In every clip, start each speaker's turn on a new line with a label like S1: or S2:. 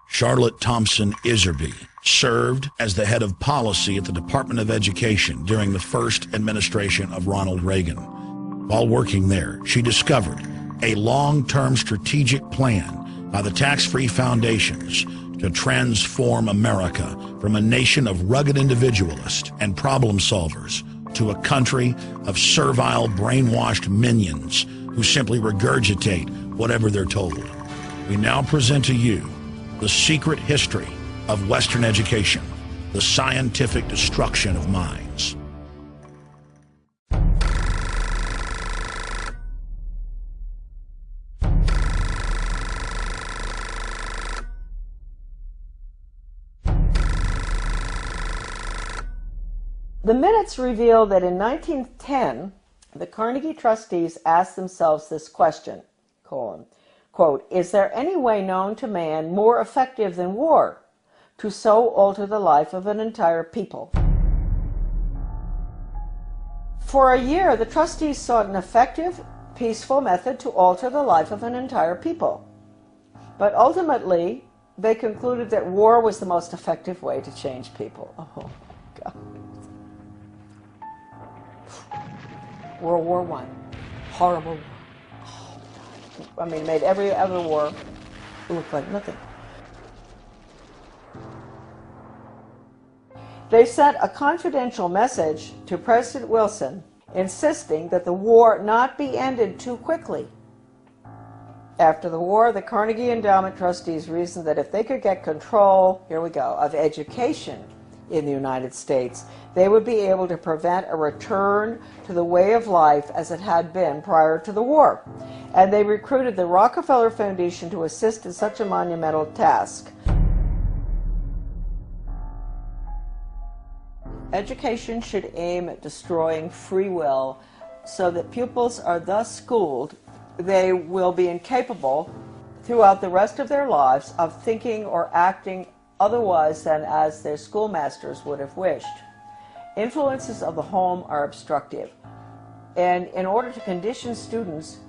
S1: Charlotte Thompson Iserbyt served as the head of policy at the Department of Education during the first administration of Ronald Reagan. While working there, she discovered a long-term strategic plan by the tax-free foundations to transform America from a nation of rugged individualists and problem solvers to a country of servile, brainwashed minions who simply regurgitate whatever they're told. We now present to you the secret history of Western education, the scientific destruction of minds.
S2: The minutes reveal that in 1910, the Carnegie trustees asked themselves this question, quote, "Is there any way known to man more effective than war to so alter the life of an entire people?" For a year, the trustees sought an effective, peaceful method to alter the life of an entire people. But ultimately, they concluded that war was the most effective way to change people. Oh, God. World War I. Horrible war. Oh, God. I mean, it made every other war look like nothing. They sent a confidential message to President Wilson insisting that the war not be ended too quickly. After the war, the Carnegie Endowment trustees reasoned that if they could get control, here we go, of education in the United States, they would be able to prevent a return to the way of life as it had been prior to the war. And they recruited the Rockefeller Foundation to assist in such a monumental task. Education should aim at destroying free will so that pupils are thus schooled they will be incapable throughout the rest of their lives of thinking or acting otherwise than as their schoolmasters would have wished. Influences of the home are obstructive, and in order to condition students,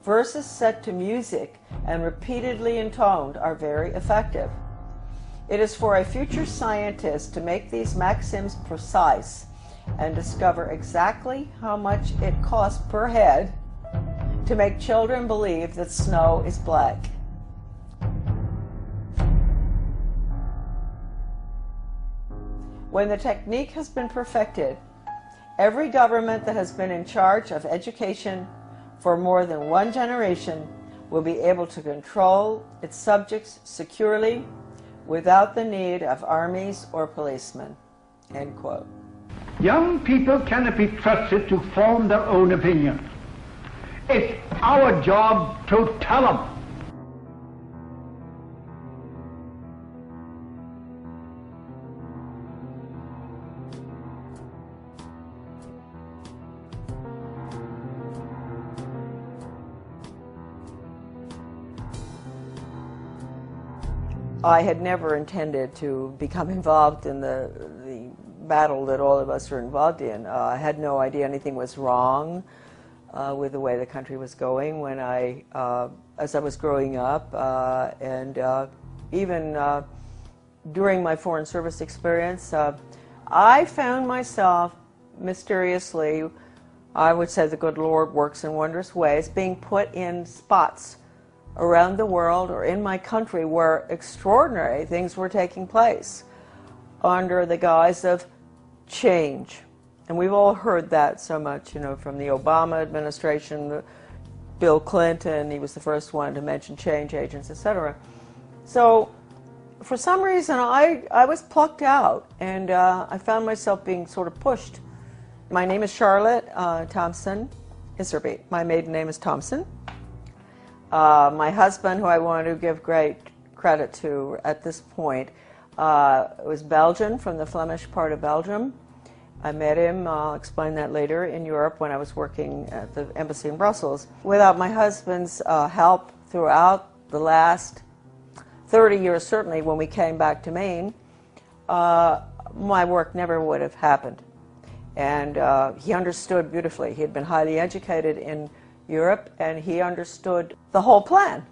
S2: verses set to music and repeatedly intoned are very effective. It is for a future scientist to make these maxims precise and discover exactly how much it costs per head to make children believe that snow is black. When the technique has been perfected, every government that has been in charge of education for more than one generation will be able to control its subjects securely without the need of armies or policemen." End quote.
S3: Young people cannot be trusted to form their own opinion. It's our job to tell them.
S2: I had never intended to become involved in the battle that all of us are involved in. I had no idea anything was wrong with the way the country was going when as I was growing up, and even during my Foreign Service experience, I found myself mysteriously, I would say the good Lord works in wondrous ways, being put in spots around the world or in my country where extraordinary things were taking place under the guise of change. And we've all heard that so much, you know, from the Obama administration, Bill Clinton, he was the first one to mention change agents, etc. So for some reason I was plucked out, and I found myself being sort of pushed. My name is Charlotte Thompson Iserbyt. My maiden name is Thompson. My husband, who I want to give great credit to at this point, was Belgian, from the Flemish part of Belgium. I met him, I'll explain that later, in Europe when I was working at the embassy in Brussels. Without my husband's help throughout the last 30 years, certainly when we came back to Maine, my work never would have happened. And he understood beautifully. He had been highly educated in Europe, and he understood the whole plan.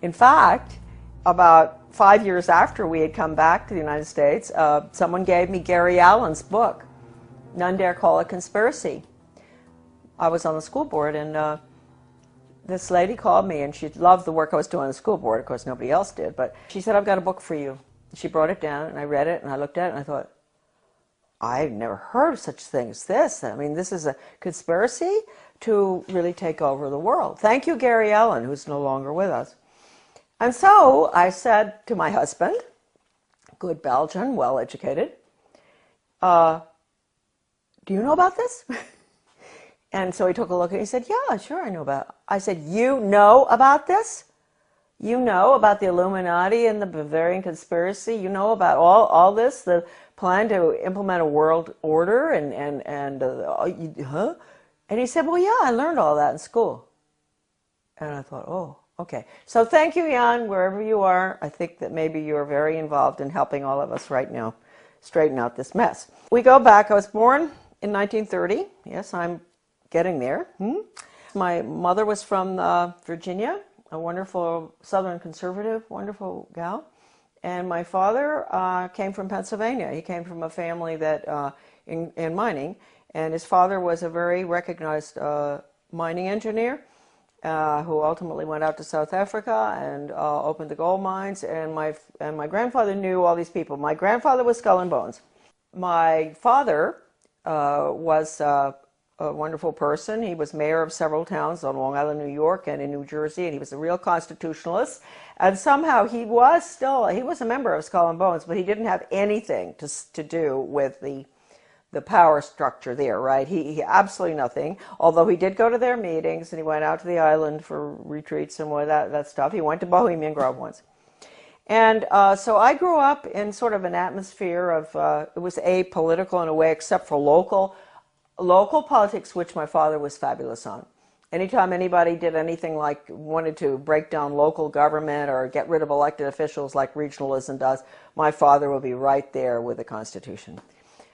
S2: In fact, about 5 years after we had come back to the United States, someone gave me Gary Allen's book, None Dare Call It Conspiracy. I was on the school board, and this lady called me, and she loved the work I was doing on the school board. Of course, nobody else did, but she said, I've got a book for you. She brought it down, and I read it, and I looked at it, and I thought, I've never heard of such a thing as this. I mean, this is a conspiracy to really take over the world. Thank you, Gary Allen, who's no longer with us. And so I said to my husband, good Belgian, well-educated, do you know about this? And so he took a look and he said, yeah, sure, I know about it. I said, you know about this? You know about the Illuminati and the Bavarian conspiracy? You know about all this, the plan to implement a world order huh? And he said, well, yeah, I learned all that in school. And I thought, oh, okay. So thank you, Jan, wherever you are. I think that maybe you are very involved in helping all of us right now straighten out this mess. We go back. I was born in 1930. Yes, I'm getting there. My mother was from Virginia, a wonderful Southern conservative, wonderful gal. And my father came from Pennsylvania. He came from a family that in mining, and his father was a very recognized mining engineer who ultimately went out to South Africa and opened the gold mines. And my grandfather knew all these people. My grandfather was Skull and Bones. My father was a wonderful person. He was mayor of several towns on Long Island, New York, and in New Jersey, and he was a real constitutionalist. And somehow he was a member of Skull and Bones, but he didn't have anything to do with the power structure there, right? He absolutely nothing, although he did go to their meetings, and he went out to the island for retreats and all that stuff. He went to Bohemian Grove once. And so I grew up in sort of an atmosphere of, it was apolitical in a way, except for local politics, which my father was fabulous on. Anytime anybody did anything like wanted to break down local government or get rid of elected officials like regionalism does, my father would be right there with the Constitution.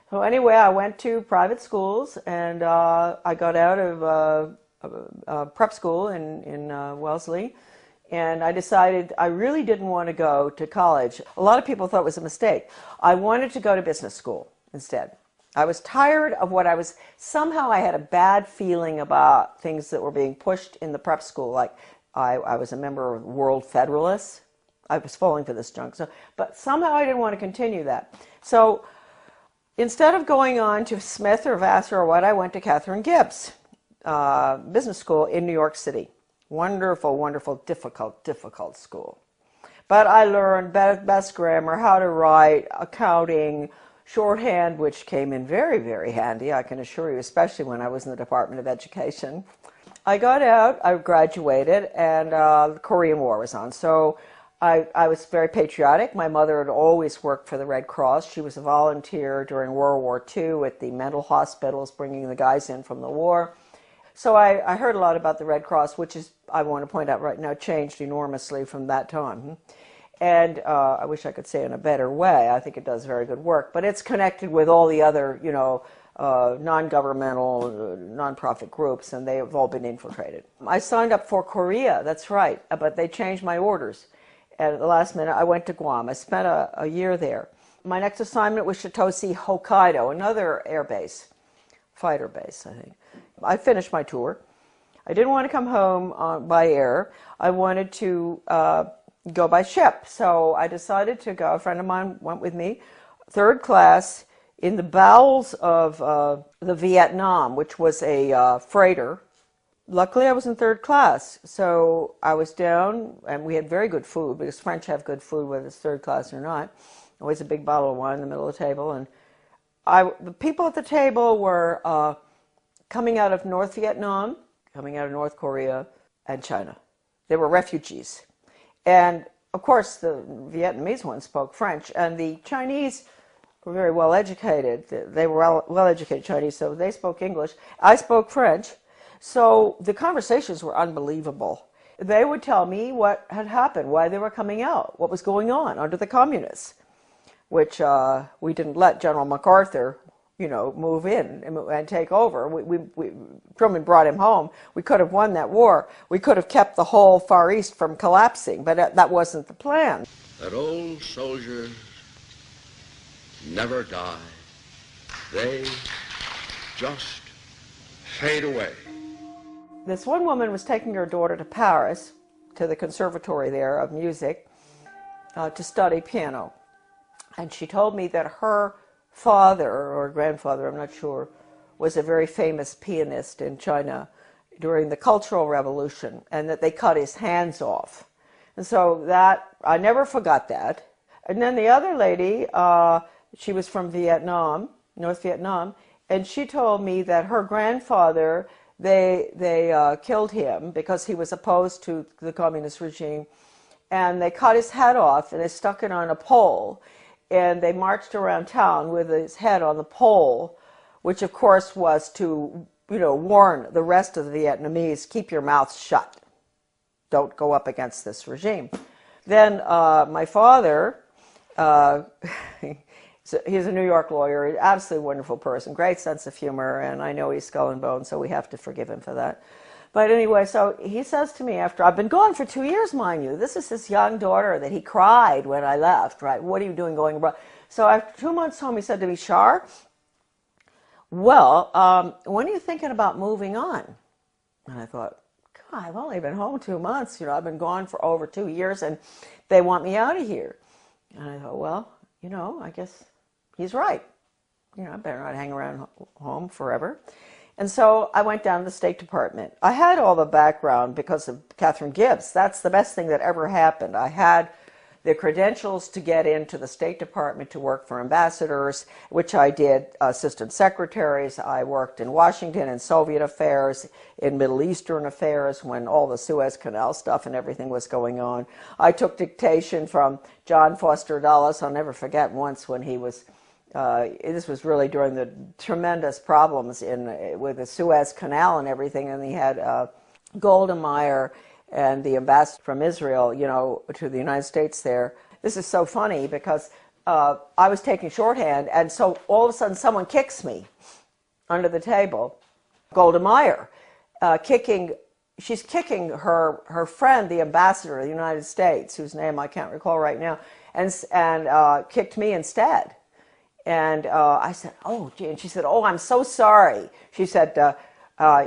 S2: So anyway, I went to private schools, and I got out of prep school in Wellesley, and I decided I really didn't want to go to college. A lot of people thought it was a mistake. I wanted to go to business school instead. I was tired of somehow I had a bad feeling about things that were being pushed in the prep school. Like I was a member of World Federalists. I was falling for this junk. But somehow I didn't want to continue that. So instead of going on to Smith or Vassar or what, I went to Catherine Gibbs Business School in New York City. Wonderful, wonderful, difficult school. But I learned best grammar, how to write, accounting, shorthand, which came in very, very handy, I can assure you, especially when I was in the Department of Education. I got out, I graduated, and the Korean War was on. So I was very patriotic. My mother had always worked for the Red Cross. She was a volunteer during World War II at the mental hospitals, bringing the guys in from the war. So I heard a lot about the Red Cross, which is, I want to point out right now, changed enormously from that time. And I wish I could say in a better way. I think it does very good work. But it's connected with all the other, non-governmental, non-profit groups, and they have all been infiltrated. I signed up for Korea, that's right, but they changed my orders. And at the last minute, I went to Guam. I spent a year there. My next assignment was Shitoshi, Hokkaido, another air base, fighter base, I think. I finished my tour. I didn't want to come home by air. I wanted to go by ship. So I decided to go. A friend of mine went with me, third class, in the bowels of the Vietnam, which was a freighter. Luckily, I was in third class. So I was down, and we had very good food, because French have good food, whether it's third class or not. Always a big bottle of wine in the middle of the table. And the people at the table were coming out of North Vietnam, coming out of North Korea, and China. They were refugees. And, of course, the Vietnamese ones spoke French, and the Chinese were very well educated. They were well educated Chinese, so they spoke English. I spoke French, so the conversations were unbelievable. They would tell me what had happened, why they were coming out, what was going on under the communists, which we didn't let General MacArthur, you know, move in and take over. Truman brought him home. We could have won that war. We could have kept the whole Far East from collapsing, but that wasn't the plan.
S4: That old soldiers never die. They just fade away.
S2: This one woman was taking her daughter to Paris, to the conservatory there of music, to study piano. And she told me that her father, or grandfather, I'm not sure, was a very famous pianist in China during the Cultural Revolution, and that they cut his hands off. And so that, I never forgot that. And then the other lady, she was from Vietnam, North Vietnam, and she told me that her grandfather, they killed him because he was opposed to the communist regime, and they cut his head off and they stuck it on a pole, and they marched around town with his head on the pole, which of course was to, you know, warn the rest of the Vietnamese, keep your mouths shut. Don't go up against this regime. Then my father, he's a New York lawyer, absolutely wonderful person, great sense of humor, and I know he's skull and bone, so we have to forgive him for that. But anyway, so he says to me after, I've been gone for 2 years, mind you. This is his young daughter that he cried when I left, right? What are you doing going abroad? So after 2 months home, he said to me, Shar, well, when are you thinking about moving on? And I thought, God, I've only been home 2 months. You know, I've been gone for over 2 years, and they want me out of here. And I thought, well, you know, I guess he's right. You know, I better not hang around home forever. And so I went down to the State Department. I had all the background because of Catherine Gibbs. That's the best thing that ever happened. I had the credentials to get into the State Department to work for ambassadors, which I did, assistant secretaries. I worked in Washington in Soviet affairs, in Middle Eastern affairs when all the Suez Canal stuff and everything was going on. I took dictation from John Foster Dulles. I'll never forget once when he was this was really during the tremendous problems with the Suez Canal and everything, and he had Golda Meir and the ambassador from Israel, you know, to the United States there. This is so funny because I was taking shorthand, and so all of a sudden someone kicks me under the table. Golda Meir, she's kicking her friend, the ambassador of the United States, whose name I can't recall right now, and kicked me instead. And I said, oh, gee. And she said, oh, I'm so sorry. She said,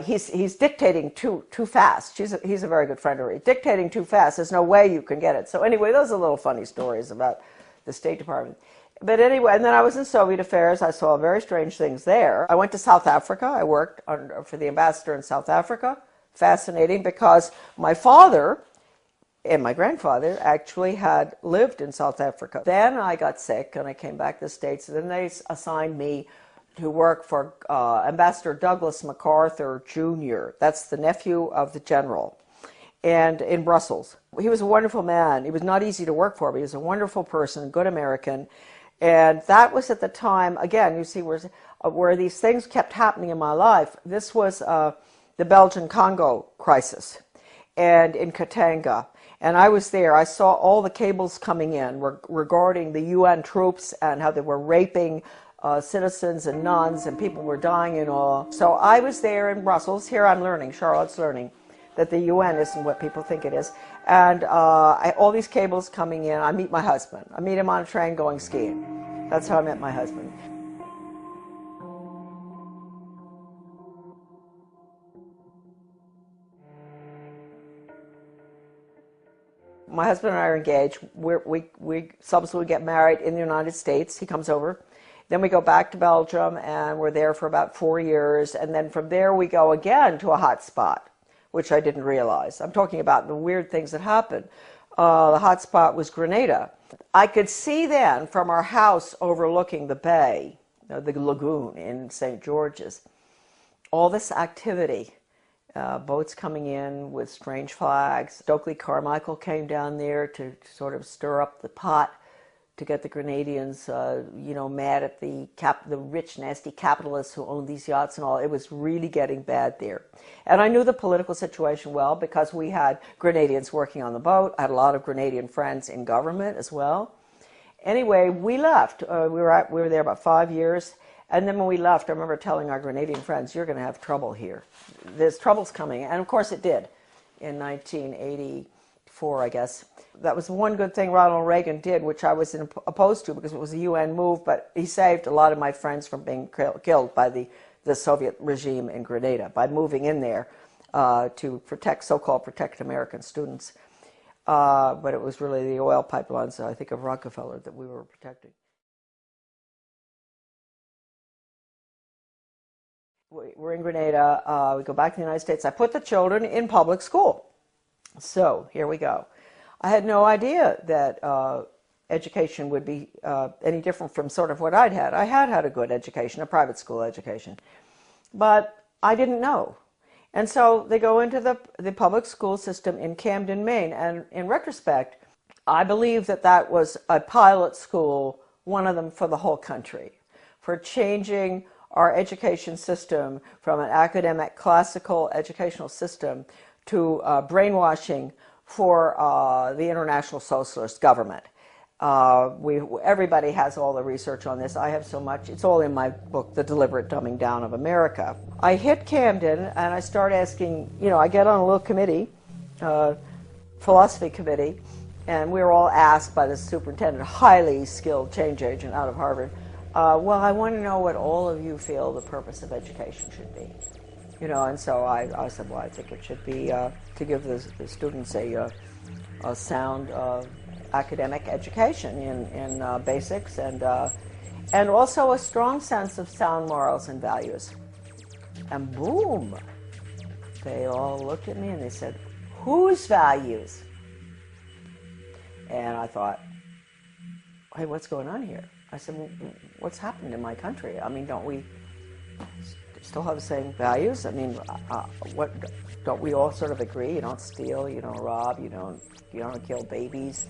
S2: he's dictating too fast. He's a very good friend of hers. Dictating too fast. There's no way you can get it. So anyway, those are little funny stories about the State Department. But anyway, and then I was in Soviet affairs. I saw very strange things there. I went to South Africa. I worked for the ambassador in South Africa. Fascinating, because my father and my grandfather actually had lived in South Africa. Then I got sick and I came back to the States, and then they assigned me to work for Ambassador Douglas MacArthur Jr. That's the nephew of the general, and in Brussels. He was a wonderful man. He was not easy to work for, but he was a wonderful person, good American. And that was at the time, again, you see where these things kept happening in my life. This was the Belgian-Congo crisis, and in Katanga. And I was there. I saw all the cables coming in regarding the UN troops and how they were raping citizens and nuns, and people were dying and all. So I was there in Brussels. Here I'm learning, Charlotte's learning, that the UN isn't what people think it is. And all these cables coming in. I meet my husband. I meet him on a train going skiing. That's how I met my husband. My husband and I are engaged. We subsequently get married in the United States. He comes over. Then we go back to Belgium, and we're there for about 4 years. And then from there we go again to a hot spot, which I didn't realize. I'm talking about the weird things that happened. The hot spot was Grenada. I could see then from our house overlooking the bay, the lagoon in St. George's, all this activity. Boats coming in with strange flags. Stokely Carmichael came down there to sort of stir up the pot to get the Grenadians, mad at the rich, nasty capitalists who owned these yachts and all. It was really getting bad there. And I knew the political situation well because we had Grenadians working on the boat. I had a lot of Grenadian friends in government as well. Anyway, we left. We were there about 5 years. And then when we left, I remember telling our Grenadian friends, you're going to have trouble here. There's troubles coming. And of course it did in 1984, I guess. That was one good thing Ronald Reagan did, which I was opposed to because it was a UN move, but he saved a lot of my friends from being killed by the Soviet regime in Grenada by moving in there to protect, so-called protect American students. But it was really the oil pipelines, I think, of Rockefeller that we were protecting. We're in Grenada. We go back to the United States. I put the children in public school. So here we go. I had no idea that education would be any different from sort of what I'd had. I had had a good education, a private school education, but I didn't know. And so they go into the public school system in Camden, Maine, and in retrospect, I believe that that was a pilot school, one of them for the whole country, for changing our education system from an academic, classical educational system to brainwashing for the international socialist government. Everybody has all the research on this. I have so much. It's all in my book, The Deliberate Dumbing Down of America. I hit Camden and I start asking, I get on a little committee, philosophy committee, and we were all asked by the superintendent, highly skilled change agent out of Harvard, well, I want to know what all of you feel the purpose of education should be. And so I said, well, I think it should be to give the students a sound academic education in basics and also a strong sense of sound morals and values. And boom, they all looked at me and they said, whose values? And I thought, hey, what's going on here? I said, well, what's happened in my country? I mean, don't we still have the same values? I mean, what don't we all sort of agree? You don't steal, you don't rob, you don't kill babies,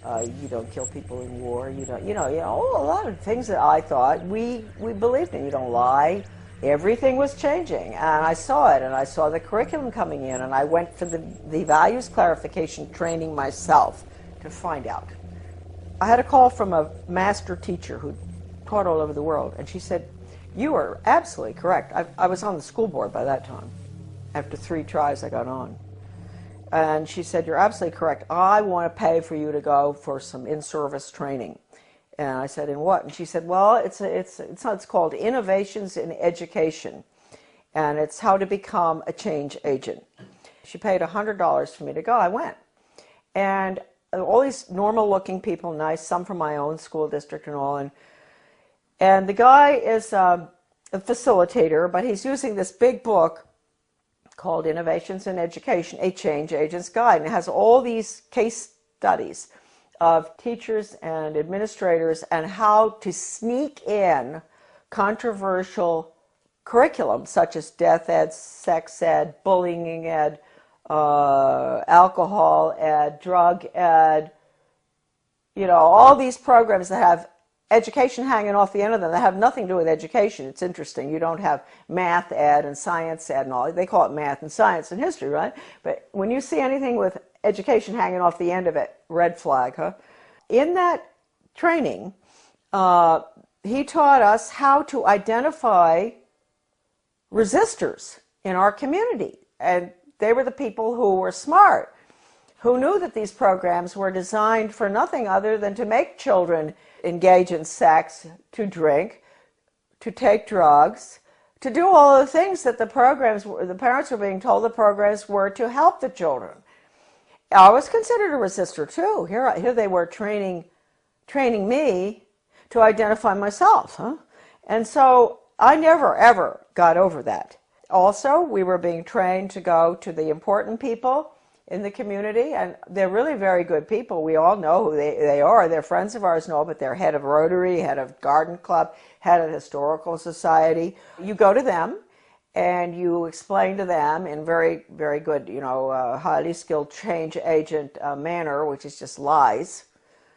S2: you don't kill people in war, you don't, a lot of things that I thought we believed in. You don't lie. Everything was changing, and I saw it, and I saw the curriculum coming in, and I went for the values clarification training myself to find out. I had a call from a master teacher who taught all over the world, and she said, you are absolutely correct. I was on the school board by that time. After 3 tries, I got on. And she said, you're absolutely correct. I want to pay for you to go for some in-service training. And I said, in what? And she said, well, it's called Innovations in Education, and it's how to become a change agent. She paid $100 for me to go. I went. And all these normal-looking people, nice, some from my own school district and all, and the guy is a facilitator, but he's using this big book called Innovations in Education, a Change Agent's Guide, and it has all these case studies of teachers and administrators and how to sneak in controversial curriculum such as death ed, sex ed, bullying ed, alcohol ed, drug ed, all these programs that have education hanging off the end of them that have nothing to do with education. It's interesting. You don't have math ed and science ed and all. They call it math and science and history, right? But when you see anything with education hanging off the end of it, red flag, huh? In that training, he taught us how to identify resistors in our community. And they were the people who were smart, who knew that these programs were designed for nothing other than to make children engage in sex, to drink, to take drugs, to do all the things that the parents were being told the programs were to help the children. I was considered a resistor too. Here they were training me to identify myself, huh? And so I never ever got over that. Also, we were being trained to go to the important people in the community, and they're really very good people. We all know who they are. They're friends of ours and all, but they're head of Rotary, head of Garden Club, head of Historical Society. You go to them and you explain to them in very, very good, highly skilled change agent manner, which is just lies,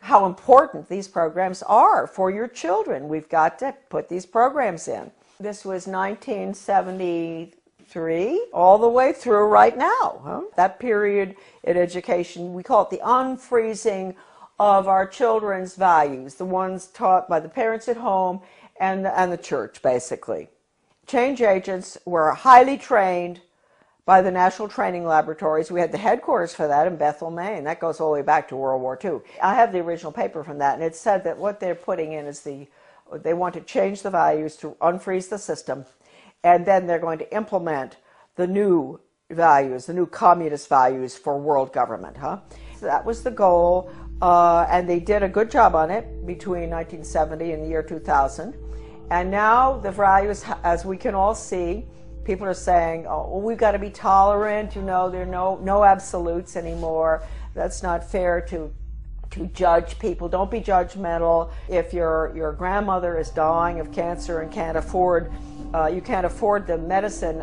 S2: how important these programs are for your children. We've got to put these programs in. This was 1973, all the way through right now. Huh? That period in education, we call it the unfreezing of our children's values, the ones taught by the parents at home and the church, basically. Change agents were highly trained by the National Training Laboratories. We had the headquarters for that in Bethel, Maine. That goes all the way back to World War II. I have the original paper from that, and it said that what they're putting in is they want to change the values to unfreeze the system, and then they're going to implement the new values, the new communist values for world government. So that was the goal, and they did a good job on it between 1970 and the year 2000. And now the values, as we can all see, people are saying, oh, well, we've got to be tolerant, there are no absolutes anymore. That's not fair to judge people. Don't be judgmental. If your grandmother is dying of cancer and can't afford, you can't afford the medicine,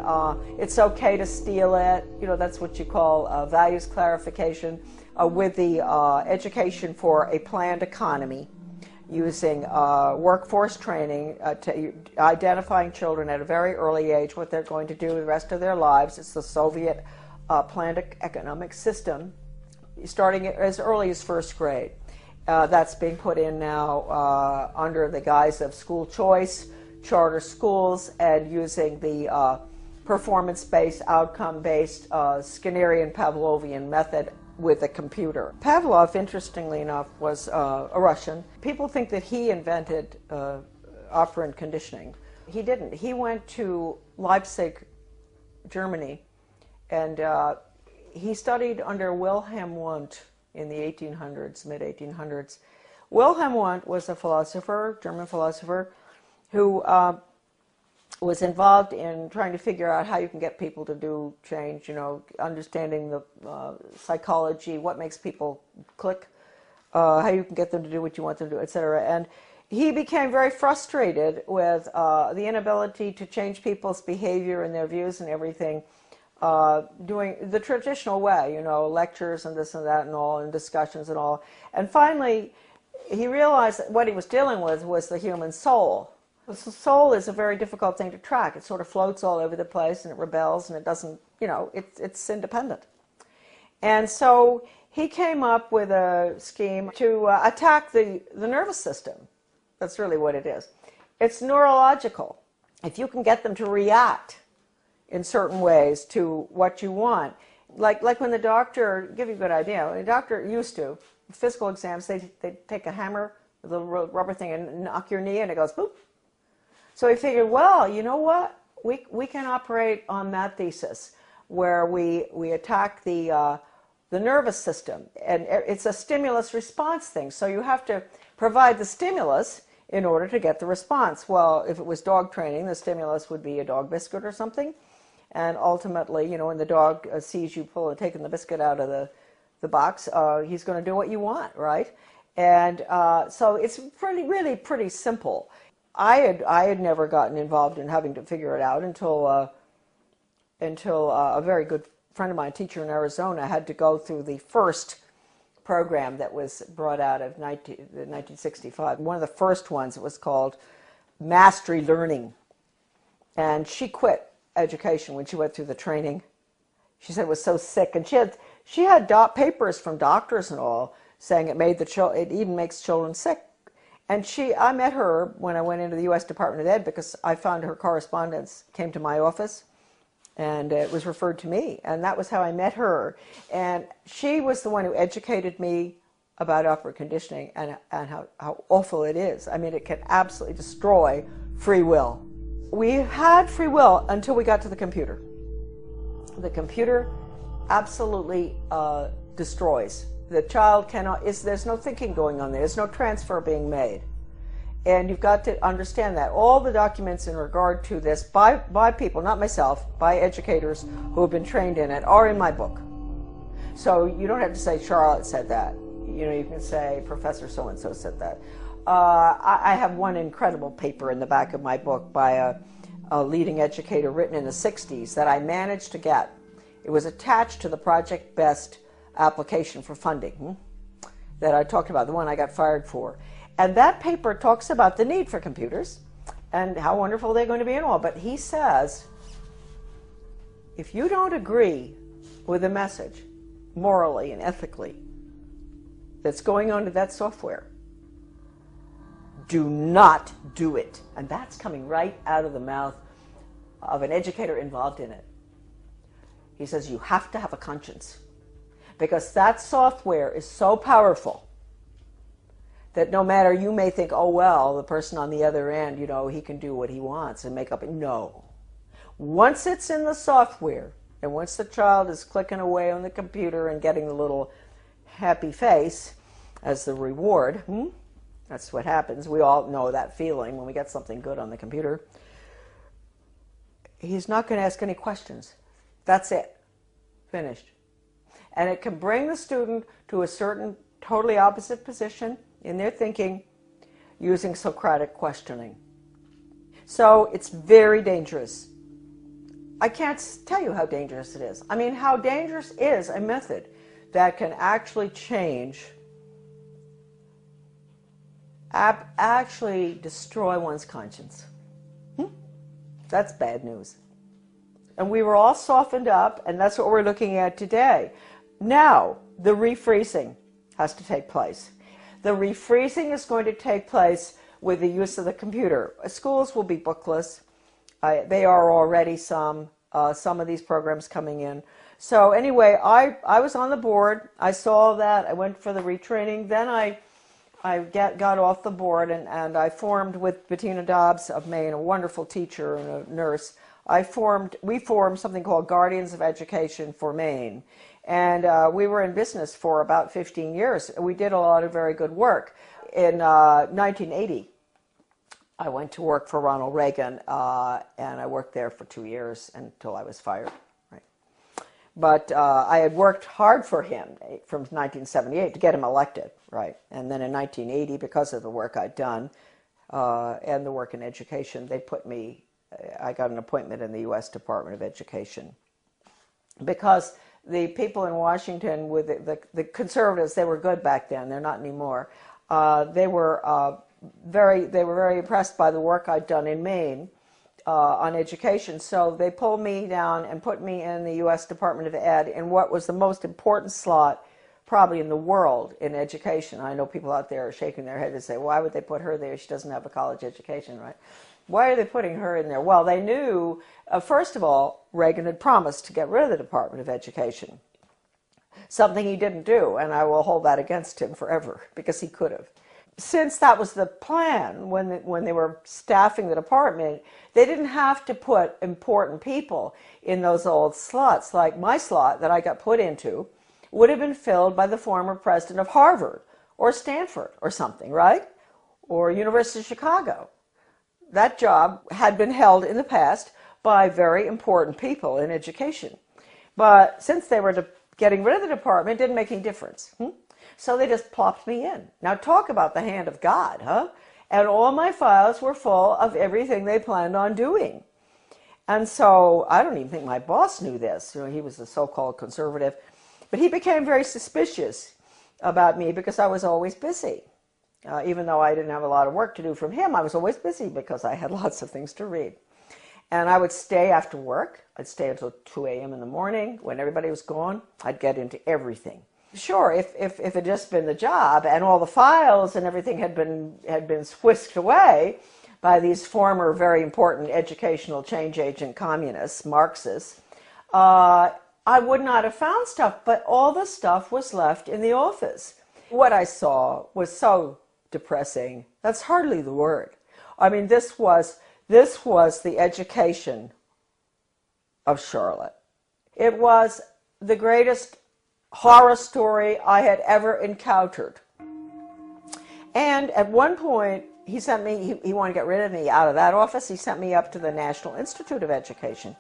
S2: it's okay to steal it. That's what you call values clarification. With the education for a planned economy, using workforce training, identifying children at a very early age, what they're going to do the rest of their lives. It's the Soviet planned economic system, starting as early as first grade. That's being put in now under the guise of school choice, charter schools, and using the performance-based, outcome-based Skinnerian Pavlovian method with a computer. Pavlov, interestingly enough, was a Russian. People think that he invented operant conditioning. He didn't. He went to Leipzig, Germany, and he studied under Wilhelm Wundt in the 1800s, mid-1800s. Wilhelm Wundt was a philosopher, German philosopher, who was involved in trying to figure out how you can get people to do change, understanding the psychology, what makes people click, how you can get them to do what you want them to do, etc. And he became very frustrated with the inability to change people's behavior and their views and everything, doing the traditional way, lectures and this and that and all, and discussions and all. And finally, he realized that what he was dealing with was the human soul. The soul is a very difficult thing to track. It sort of floats all over the place, and it rebels, and it doesn't, it's independent. And so he came up with a scheme to attack the nervous system. That's really what it is. It's neurological. If you can get them to react in certain ways to what you want, like when the doctor, give you a good idea, when the doctor used to, physical exams, they take a hammer, a little rubber thing, and knock your knee, and it goes boop. So he figured, well, you know what? We can operate on that thesis, where we attack the nervous system, and it's a stimulus response thing. So you have to provide the stimulus in order to get the response. Well, if it was dog training, the stimulus would be a dog biscuit or something, and ultimately, when the dog sees you taking the biscuit out of the box, he's going to do what you want, right? And so it's really pretty simple. I had never gotten involved in having to figure it out until a very good friend of mine, a teacher in Arizona, had to go through the first program that was brought out of 1965. One of the first ones, it was called Mastery Learning. And she quit education when she went through the training. She said it was so sick, and she had papers from doctors and all saying it even makes children sick. And I met her when I went into the U.S. Department of Ed, because I found her correspondence came to my office, and it was referred to me, and that was how I met her. And she was the one who educated me about operant conditioning and how awful it is. I mean, it can absolutely destroy free will. We had free will until we got to the computer. The computer absolutely destroys. The child there's no thinking going on there. There's no transfer being made. And you've got to understand that. All the documents in regard to this by people, not myself, by educators who have been trained in it, are in my book. So you don't have to say Charlotte said that. You can say Professor so-and-so said that. I have one incredible paper in the back of my book by a leading educator written in the 60s that I managed to get. It was attached to the Project Best application for funding that I talked about, the one I got fired for. And that paper talks about the need for computers and how wonderful they're going to be and all. But he says, if you don't agree with the message, morally and ethically, that's going on to that software, Do not do it. And that's coming right out of the mouth of an educator involved in it. He says, you have to have a conscience, because that software is so powerful that no matter, you may think, oh, well, the person on the other end, you know, he can do what he wants and make up. No. Once it's in the software, and once the child is clicking away on the computer and getting the little happy face as the reward, that's what happens. We all know that feeling when we get something good on the computer. He's not going to ask any questions. That's it. Finished. And it can bring the student to a certain totally opposite position in their thinking using Socratic questioning. So it's very dangerous. I can't tell you how dangerous it is. I mean, how dangerous is a method that can actually change, actually destroy one's conscience. That's bad news. And we were all softened up, and that's what we're looking at today. Now, the refreezing has to take place. The refreezing is going to take place with the use of the computer. Schools will be bookless. They are already some of these programs coming in. So anyway, I was on the board. I saw that. I went for the retraining. Then I got off the board, and I formed with Bettina Dobbs of Maine, a wonderful teacher and a nurse. We formed something called Guardians of Education for Maine. And we were in business for about 15 years. We did a lot of very good work. In 1980, I went to work for Ronald Reagan, and I worked there for 2 years until I was fired. Right. But I had worked hard for him from 1978 to get him elected. Right. And then in 1980, because of the work I'd done and the work in education, I got an appointment in the U.S. Department of Education. Because the people in Washington, with the conservatives, they were good back then. They're not anymore. They were very impressed by the work I'd done in Maine on education. So they pulled me down and put me in the U.S. Department of Ed in what was the most important slot probably in the world in education. I know people out there are shaking their head and say, why would they put her there? She doesn't have a college education, right? Why are they putting her in there? Well, they knew, first of all, Reagan had promised to get rid of the Department of Education, something he didn't do, and I will hold that against him forever, because he could have. Since that was the plan, when they were staffing the department, they didn't have to put important people in those old slots. Like my slot that I got put into would have been filled by the former president of Harvard or Stanford or something, right? Or University of Chicago. That job had been held in the past by very important people in education. But since they were getting rid of the department, it didn't make any difference. So they just plopped me in. Now talk about the hand of God, huh? And all my files were full of everything they planned on doing. And so I don't even think my boss knew this. You know, he was a so-called conservative. But he became very suspicious about me because I was always busy. Even though I didn't have a lot of work to do from him, I was always busy because I had lots of things to read. And I would stay after work. I'd stay until 2 a.m. in the morning. When everybody was gone, I'd get into everything. Sure, if it had just been the job and all the files and everything had been whisked away by these former very important educational change agent communists, Marxists, I would not have found stuff, but all the stuff was left in the office. What I saw was so depressing. That's hardly the word. I mean, this was the education of Charlotte. It was the greatest horror story I had ever encountered. And at one point, he sent me, he wanted to get rid of me out of that office. He sent me up to the National Institute of Education,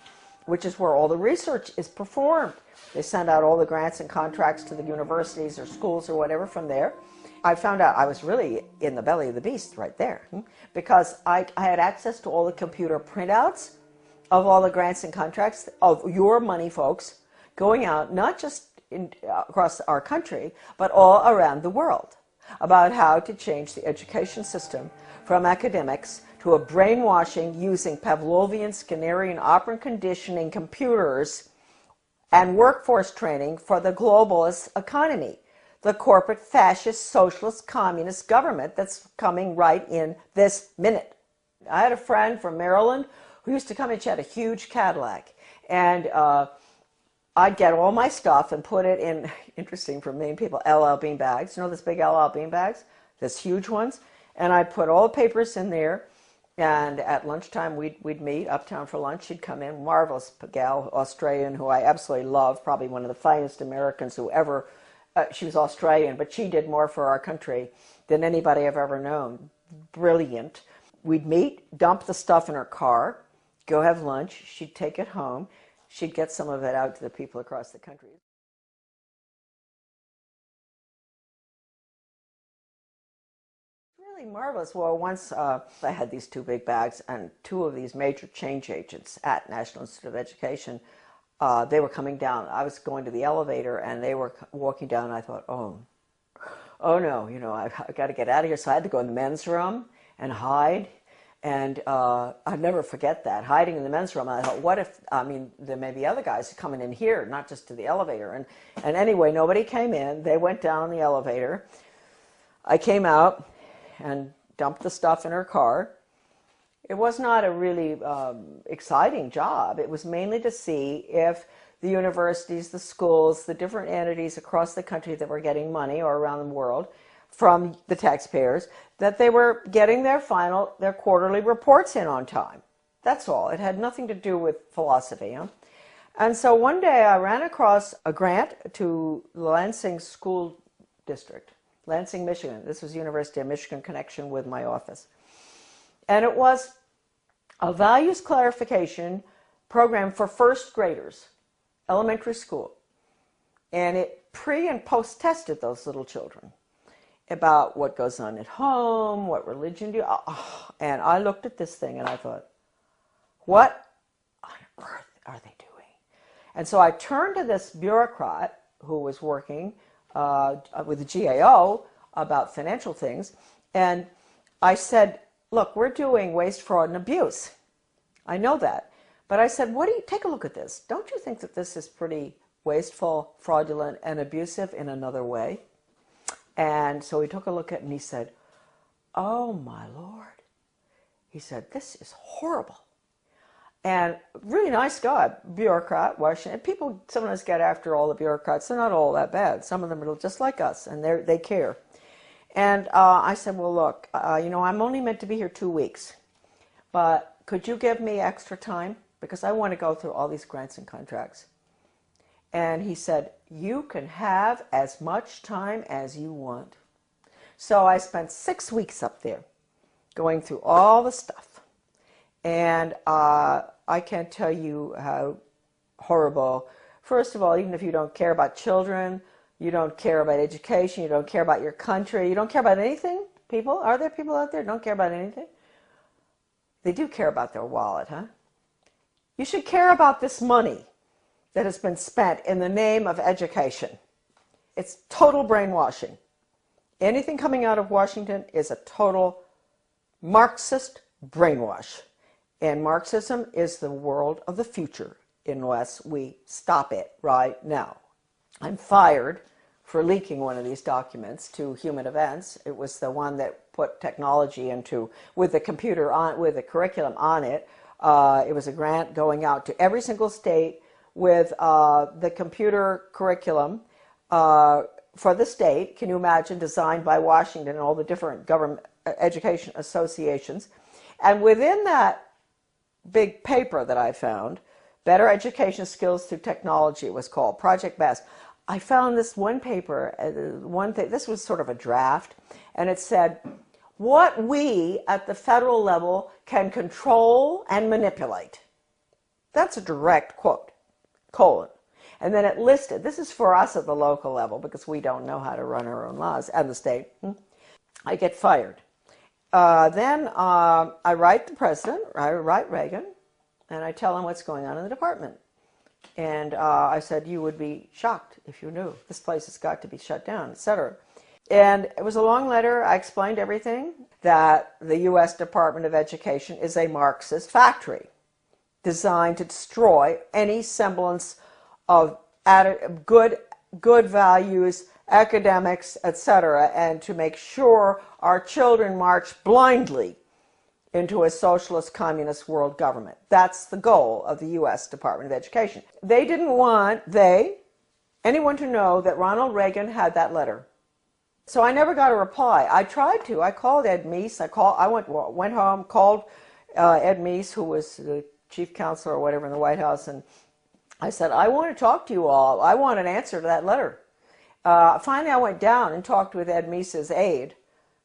S2: which is where all the research is performed. They send out all the grants and contracts to the universities or schools or whatever from there. I found out I was really in the belly of the beast right there, because I had access to all the computer printouts of all the grants and contracts of your money folks going out, not just across our country, but all around the world, about how to change the education system from academics to a brainwashing using Pavlovian, Skinnerian, operant conditioning computers and workforce training for the globalist economy. the corporate fascist socialist communist government that's coming right in this minute. I had a friend from Maryland who used to come in. She had a huge Cadillac, and I'd get all my stuff and put it in, interesting for Maine people, LL bean bags. You know this big LL bean bags? This huge ones. And I'd put all the papers in there, and at lunchtime we'd meet uptown for lunch. She'd come in, marvelous gal, Australian, who I absolutely love, probably one of the finest Americans who ever, she was Australian, but she did more for our country than anybody I've ever known. Brilliant. We'd meet, dump the stuff in her car, go have lunch. She'd take it home. She'd get some of it out to the people across the country. Really marvelous. Well, once I had these two big bags, and two of these major change agents at National Institute of Education, they were coming down. I was going to the elevator, and they were walking down, and I thought, oh no, you know, I've got to get out of here. So I had to go in the men's room and hide. And I'd never forget that, hiding in the men's room. I thought, what if, I mean, there may be other guys coming in here, not just to the elevator. And anyway, nobody came in. They went down the elevator. I came out and dumped the stuff in her car. It was not a really exciting job. It was mainly to see if the universities, the schools, the different entities across the country that were getting money, or around the world, from the taxpayers, that they were getting their quarterly reports in on time. That's all. It had nothing to do with philosophy. Huh? And so one day I ran across a grant to Lansing School District, Lansing, Michigan. This was University of Michigan connection with my office. And it was a values clarification program for first graders, elementary school. And it pre- and post-tested those little children about what goes on at home, what religion do you... And I looked at this thing and I thought, what on earth are they doing? And so I turned to this bureaucrat who was working with the GAO about financial things, and I said, look, we're doing waste, fraud, and abuse. I know that. But I said, take a look at this. Don't you think that this is pretty wasteful, fraudulent, and abusive in another way? And so he took a look at it and he said, oh my Lord. He said, this is horrible. And really nice guy, bureaucrat, Washington. People sometimes get after all the bureaucrats. They're not all that bad. Some of them are just like us, and they care. And I said, well, look, you know, I'm only meant to be here 2 weeks, but could you give me extra time? Because I want to go through all these grants and contracts. And he said, you can have as much time as you want. So I spent 6 weeks up there going through all the stuff. And I can't tell you how horrible. First of all, even if you don't care about children, you don't care about education, you don't care about your country, you don't care about anything, people? Are there people out there who don't care about anything? They do care about their wallet, huh? You should care about this money that has been spent in the name of education. It's total brainwashing. Anything coming out of Washington is a total Marxist brainwash. And Marxism is the world of the future unless we stop it right now. I'm fired for leaking one of these documents to Human Events. It was the one that put technology into, with the computer on, with the curriculum on it. It was a grant going out to every single state with the computer curriculum for the state. Can you imagine, designed by Washington and all the different government education associations. And within that big paper that I found, Better Education Skills Through Technology, it was called, Project BEST. I found this one paper, this was sort of a draft, and it said, what we at the federal level can control and manipulate. That's a direct quote, colon. And then it listed, this is for us at the local level because we don't know how to run our own laws, and the state. I get fired. Then I write the president, I write Reagan, and I tell him what's going on in the department. And I said, you would be shocked if you knew. This place has got to be shut down, etc. And it was a long letter. I explained everything, that the U.S. Department of Education is a Marxist factory designed to destroy any semblance of good values academics, etc., and to make sure our children march blindly into a socialist communist world government. That's the goal of the U.S. Department of Education. They didn't want anyone to know that Ronald Reagan had that letter. So I never got a reply. I tried to. I called Ed Meese. I went home, called Ed Meese, who was the chief counselor or whatever in the White House, and I said, I want to talk to you all. I want an answer to that letter. Finally, I went down and talked with Ed Meese's aide,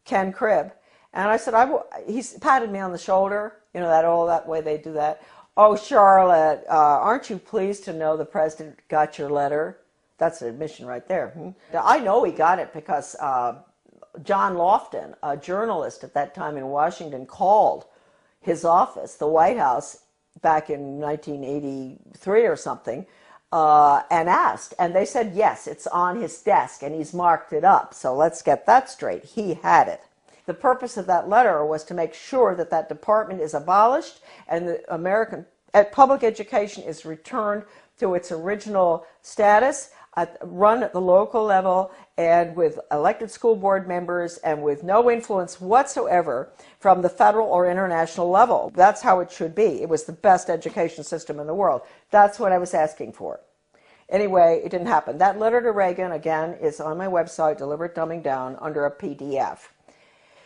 S2: Ken Cribb, and I said, he patted me on the shoulder, you know, that way they do that. Oh, Charlotte, aren't you pleased to know the president got your letter? That's an admission right there. I know he got it because John Lofton, a journalist at that time in Washington, called his office, the White House, back in 1983 or something, and asked. And they said, yes, it's on his desk, and he's marked it up. So let's get that straight. He had it. The purpose of that letter was to make sure that that department is abolished and the American public education is returned to its original status, run at the local level and with elected school board members and with no influence whatsoever from the federal or international level. That's how it should be. It was the best education system in the world. That's what I was asking for. Anyway, it didn't happen. That letter to Reagan, again, is on my website, Deliberate Dumbing Down, under a PDF.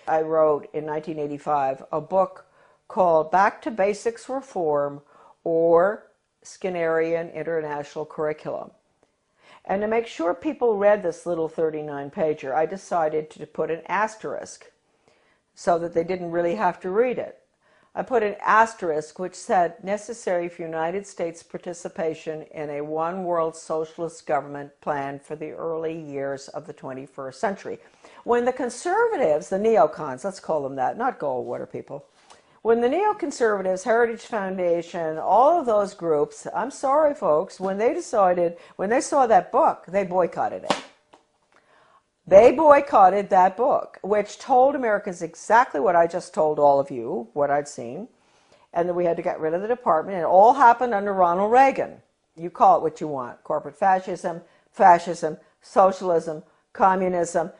S2: I wrote in 1985 a book called Back to Basics Reform, or Skinnerian International Curriculum. And to make sure people read this little 39-pager, I decided to put an asterisk so that they didn't really have to read it. I put an asterisk which said, necessary for United States participation in a one-world socialist government plan for the early years of the 21st century. When the conservatives, the neocons, let's call them that, not Goldwater people, when the neoconservatives, Heritage Foundation, all of those groups, I'm sorry folks, when they saw that book, they boycotted it. They boycotted that book, which told Americans exactly what I just told all of you, what I'd seen, and that we had to get rid of the department. And it all happened under Ronald Reagan. You call it what you want. Corporate fascism, socialism, communism,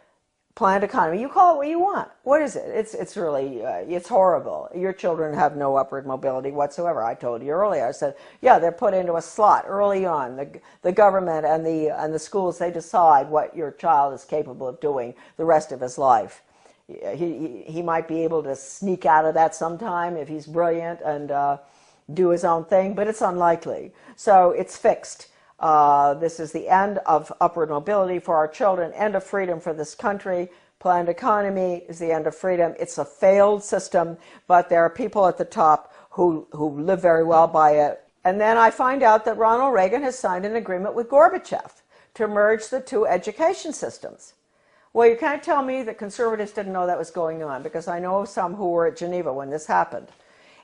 S2: planned economy. You call it what you want. What is it? It's really, it's horrible. Your children have no upward mobility whatsoever. I told you earlier. I said, yeah, they're put into a slot early on. The government and the schools, they decide what your child is capable of doing the rest of his life. He might be able to sneak out of that sometime if he's brilliant and do his own thing, but it's unlikely. So it's fixed. This is the end of upward mobility for our children, end of freedom for this country. Planned economy is the end of freedom. It's a failed system, but there are people at the top who live very well by it. And then I find out that Ronald Reagan has signed an agreement with Gorbachev to merge the two education systems. Well, you can't tell me that conservatives didn't know that was going on, because I know some who were at Geneva when this happened.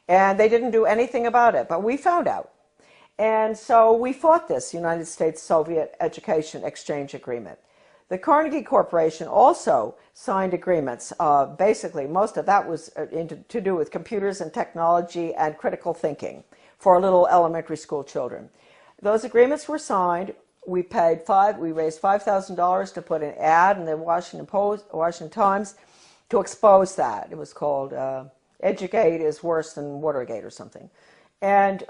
S2: And they didn't do anything about it, but we found out. And so we fought this United States-Soviet Education Exchange Agreement. The Carnegie Corporation also signed agreements. Basically, most of that was to do with computers and technology and critical thinking for little elementary school children. Those agreements were signed. We raised $5,000 to put an ad in the Washington Times to expose that. It was called Educate is Worse Than Watergate or something. And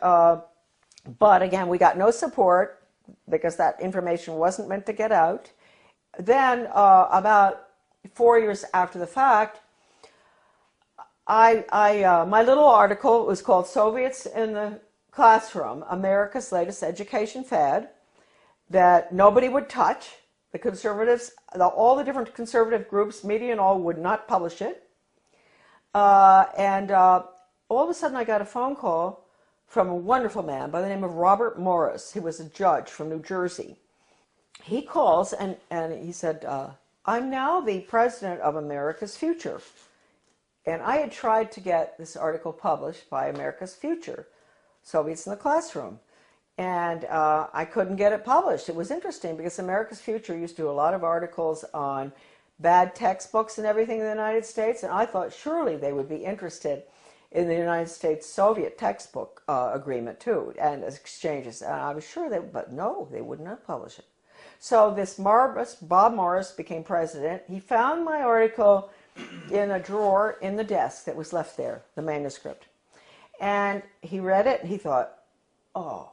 S2: but again, we got no support because that information wasn't meant to get out. Then, about 4 years after the fact, my little article was called Soviets in the Classroom, America's Latest Education Fad, that nobody would touch. The conservatives, all the different conservative groups, media and all, would not publish it. And all of a sudden I got a phone call from a wonderful man by the name of Robert Morris. He was a judge from New Jersey. He calls and he said, I'm now the president of America's Future. And I had tried to get this article published by America's Future, Soviets in the Classroom. And I couldn't get it published. It was interesting because America's Future used to do a lot of articles on bad textbooks and everything in the United States. And I thought surely they would be interested in the United States-Soviet textbook agreement too, and exchanges. And I was sure but no, they would not publish it. So this Bob Morris became president. He found my article in a drawer in the desk that was left there, the manuscript. And he read it and he thought, oh,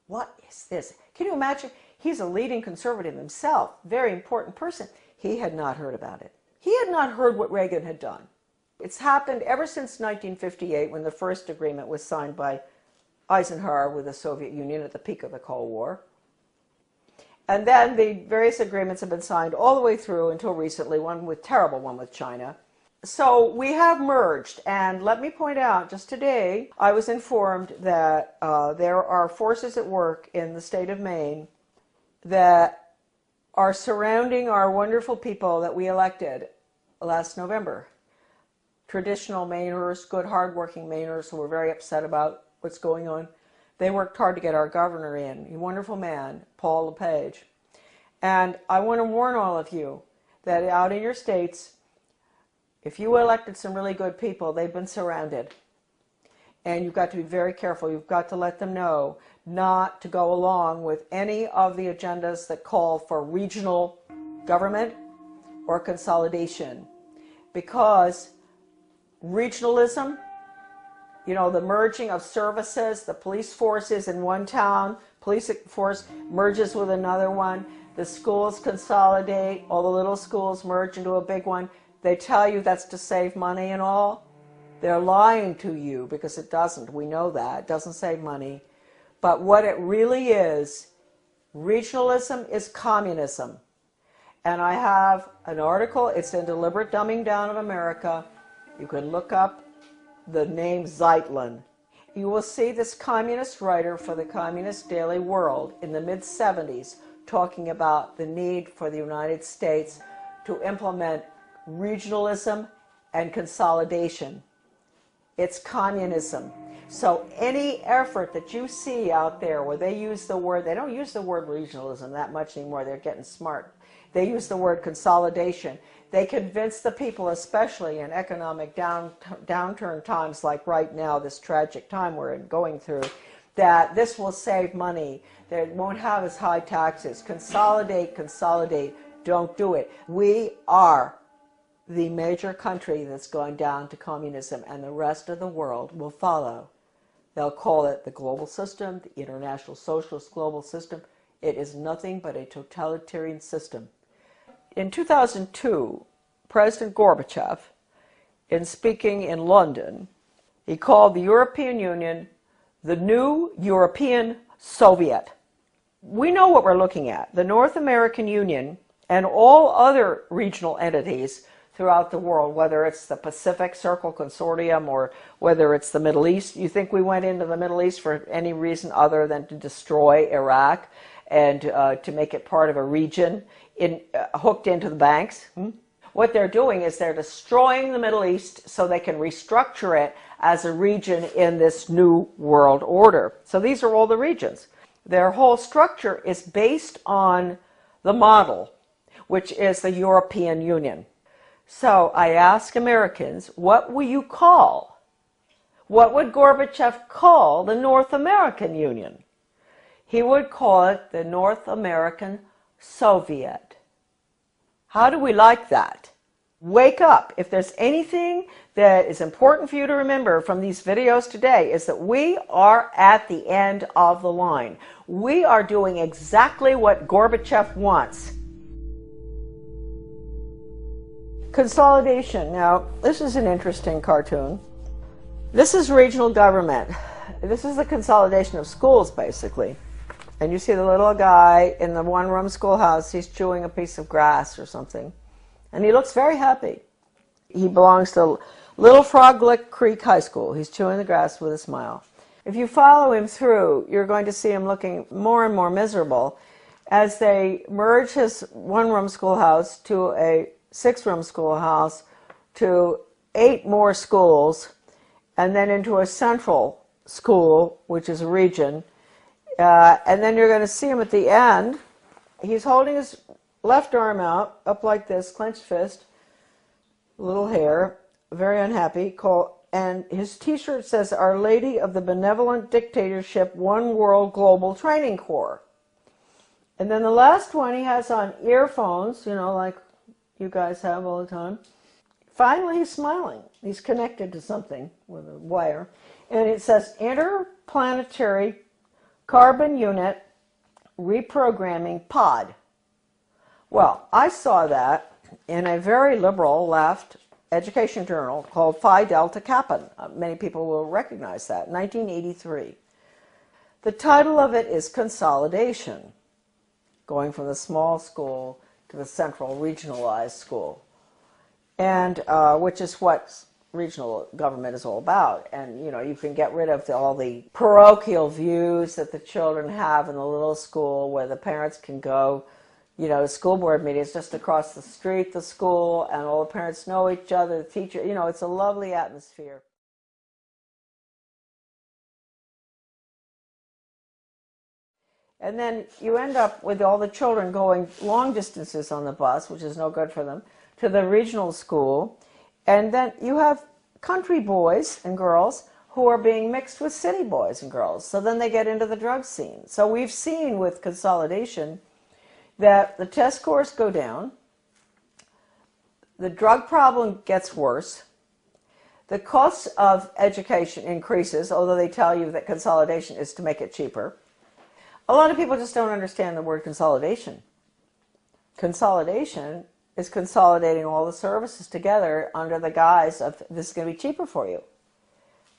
S2: what is this? Can you imagine? He's a leading conservative himself, very important person. He had not heard about it. He had not heard what Reagan had done. It's happened ever since 1958 when the first agreement was signed by Eisenhower with the Soviet Union at the peak of the Cold War. And then the various agreements have been signed all the way through until recently, one with China. So we have merged, and let me point out, just today, I was informed that there are forces at work in the state of Maine that are surrounding our wonderful people that we elected last November. Traditional Mainers, good hardworking Mainers who were very upset about what's going on. They worked hard to get our governor in, a wonderful man, Paul LePage. And I want to warn all of you that out in your states, if you elected some really good people, they've been surrounded. And you've got to be very careful. You've got to let them know not to go along with any of the agendas that call for regional government or consolidation. Because regionalism, you know, the merging of services, the police forces in one town, police force merges with another one, the schools consolidate, all the little schools merge into a big one. They tell you that's to save money and all. They're lying to you because it doesn't. We know that. It doesn't save money. But what it really is, regionalism is communism. And I have an article, it's in Deliberate Dumbing Down of America. You can look up the name Zeitlin. You will see this communist writer for the Communist Daily World in the mid-70s talking about the need for the United States to implement regionalism and consolidation. It's communism. So any effort that you see out there where they use the word, they don't use the word regionalism that much anymore, they're getting smart. They use the word consolidation. They convince the people, especially in economic downturn times like right now, this tragic time we're going through, that this will save money, that it won't have as high taxes. Consolidate, consolidate, don't do it. We are the major country that's going down to communism, and the rest of the world will follow. They'll call it the global system, the international socialist global system. It is nothing but a totalitarian system. In 2002, President Gorbachev, in speaking in London, he called the European Union the new European Soviet. We know what we're looking at. The North American Union and all other regional entities throughout the world, whether it's the Pacific Circle Consortium or whether it's the Middle East. You think we went into the Middle East for any reason other than to destroy Iraq and to make it part of a region hooked into the banks? What they're doing is they're destroying the Middle East so they can restructure it as a region in this new world order. So these are all the regions. Their whole structure is based on the model, which is the European Union. So I ask Americans, what will you call? What would Gorbachev call the North American Union? He would call it the North American Soviet. How do we like that? Wake up. If there's anything that is important for you to remember from these videos today, is that we are at the end of the line. We are doing exactly what Gorbachev wants. Consolidation. Now, this is an interesting cartoon. This is regional government. This is the consolidation of schools, basically. And you see the little guy in the one-room schoolhouse, he's chewing a piece of grass or something. And he looks very happy. He belongs to Little Frog Lick Creek High School. He's chewing the grass with a smile. If you follow him through, you're going to see him looking more and more miserable as they merge his one-room schoolhouse to a six-room schoolhouse, to 8 more schools, and then into a central school, which is a region. And then you're going to see him at the end. He's holding his left arm out, up like this, clenched fist, little hair, very unhappy, and his t-shirt says, Our Lady of the Benevolent Dictatorship, One World Global Training Corps. And then the last one, he has on earphones, you know, like you guys have all the time. Finally, he's smiling. He's connected to something with a wire. And it says, Interplanetary Carbon Unit Reprogramming Pod. Well, I saw that in a very liberal left education journal called Phi Delta Kappa. Many people will recognize that, 1983. The title of it is Consolidation, going from the small school to the central regionalized school, and which is what regional government is all about. And you know, you can get rid of all the parochial views that the children have in the little school, where the parents can go, you know, school board meetings just across the street, the school, and all the parents know each other, the teacher, you know, it's a lovely atmosphere. And then you end up with all the children going long distances on the bus, which is no good for them, to the regional school. And then you have country boys and girls who are being mixed with city boys and girls. So then they get into the drug scene. So we've seen with consolidation that the test scores go down, the drug problem gets worse, the cost of education increases, although they tell you that consolidation is to make it cheaper. A lot of people just don't understand the word consolidation. Consolidation is consolidating all the services together under the guise of this is going to be cheaper for you.